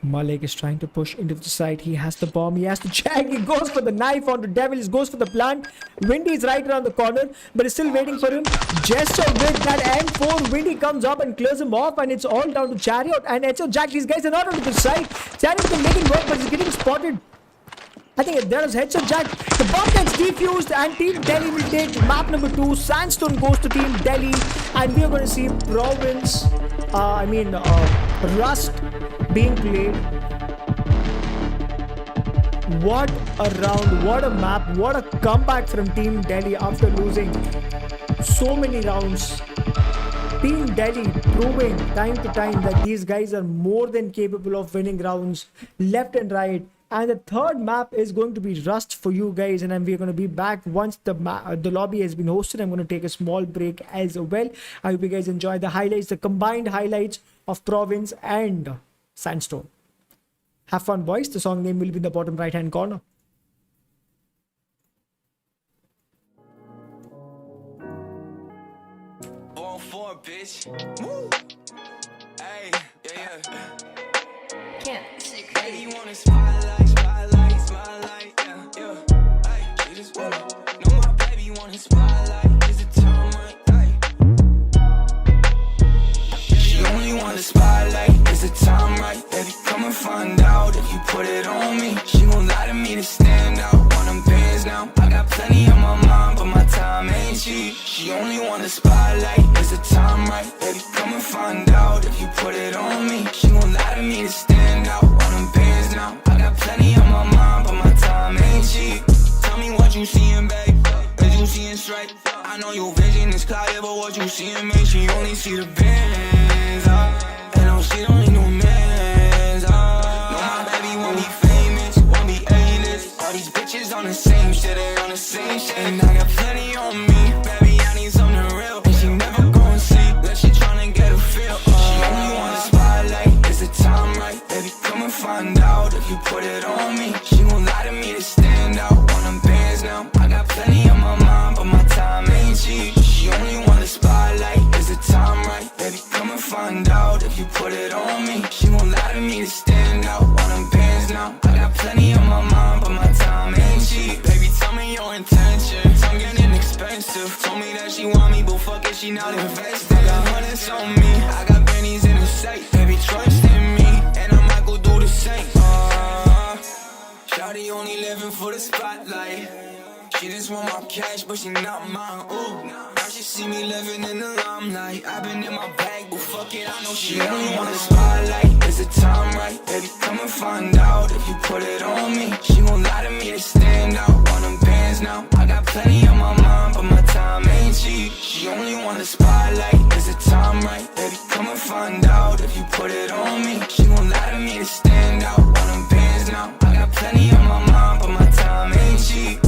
Malik is trying to push into the side. He has the bomb. He has to check. He goes for the knife onto Devil. He goes for the plant. Windy is right around the corner, but is still waiting for him. Gesture with that M4. Windy comes up and clears him off, and it's all down to Chariot and Echo Jack. These guys are not onto the side. Chariot can make it work, but he's getting spotted. I think there is Headshot Jack. The bomb gets defused, and Team Delhi will take map number 2. Sandstone goes to Team Delhi, and we are going to see Province, Rust being played. What a round, what a map, what a comeback from Team Delhi after losing so many rounds. Team Delhi proving time to time that these guys are more than capable of winning rounds left and right. And the third map is going to be Rust for you guys, and we're going to be back once the lobby has been hosted. I'm going to take a small break as well. I hope you guys enjoy the highlights, the combined highlights of Province and Sandstone. Have fun, boys. The song name will be in the bottom right hand corner. All for bitch. Woo. Hey, yeah. Can't Hey, you want a spotlight, spotlight, spotlight, yeah. Hey, you just wanna know my baby want a spotlight. Is it time right? Hey. She only want a spotlight. Is it time right? Baby, come and find out if you put it on me. She gon' lie to me to stand out. Want them bands now. I got plenty on my mind, but my time ain't cheap. She only want a spotlight. Is it time right? Baby, come and find out if you put it on me. She gon' lie to me to stand out. Want them bands now. I got plenty on my mind, but my time ain't cheap. Tell me what you seeing, babe. Is you seeing straight? I know your vision is clear, but what you seeing, mate? She only see the bands, and no, she don't need no mans, No, my baby won't be famous, won't be A-list. All these bitches on the same shit, they on the same shit. And I got plenty on me, baby, I need something real. And she never gon' see, like she tryna get a feel. She only want a spotlight, is the time right? Baby, come and find out if you put it on me. She gon' lie to me to stand out. Want them bands now, I got plenty on my mind, but my time ain't cheap. She only want a spotlight, is the time right? Baby, come and find out if you put it on me. She gon' lie to me to stand out. Want them bands now, I got plenty on my mind, but my time ain't cheap. Baby, tell me your intentions, I'm getting expensive. Told me that she want me, but fuck it, she not invested. I got hundreds on me, I got pennies in the safe. Baby, trust in me, and I might go do the same. Shawty only living for the spotlight. She just want my cash, but she not mine. Ooh, now she see me living in the limelight. I've been in my bag, but fuck it, I know she only want the spotlight. Is the time right? Baby, come and find out if you put it on me. She gon' lie to me to stand out. Want them bands now. I got plenty on my mind, but my time ain't cheap. She only want the spotlight. Is the time right? Baby, come and find out if you put it on me. She gon' lie to me to stand out. Want them bands now. I got plenty on my mind, but my time ain't cheap.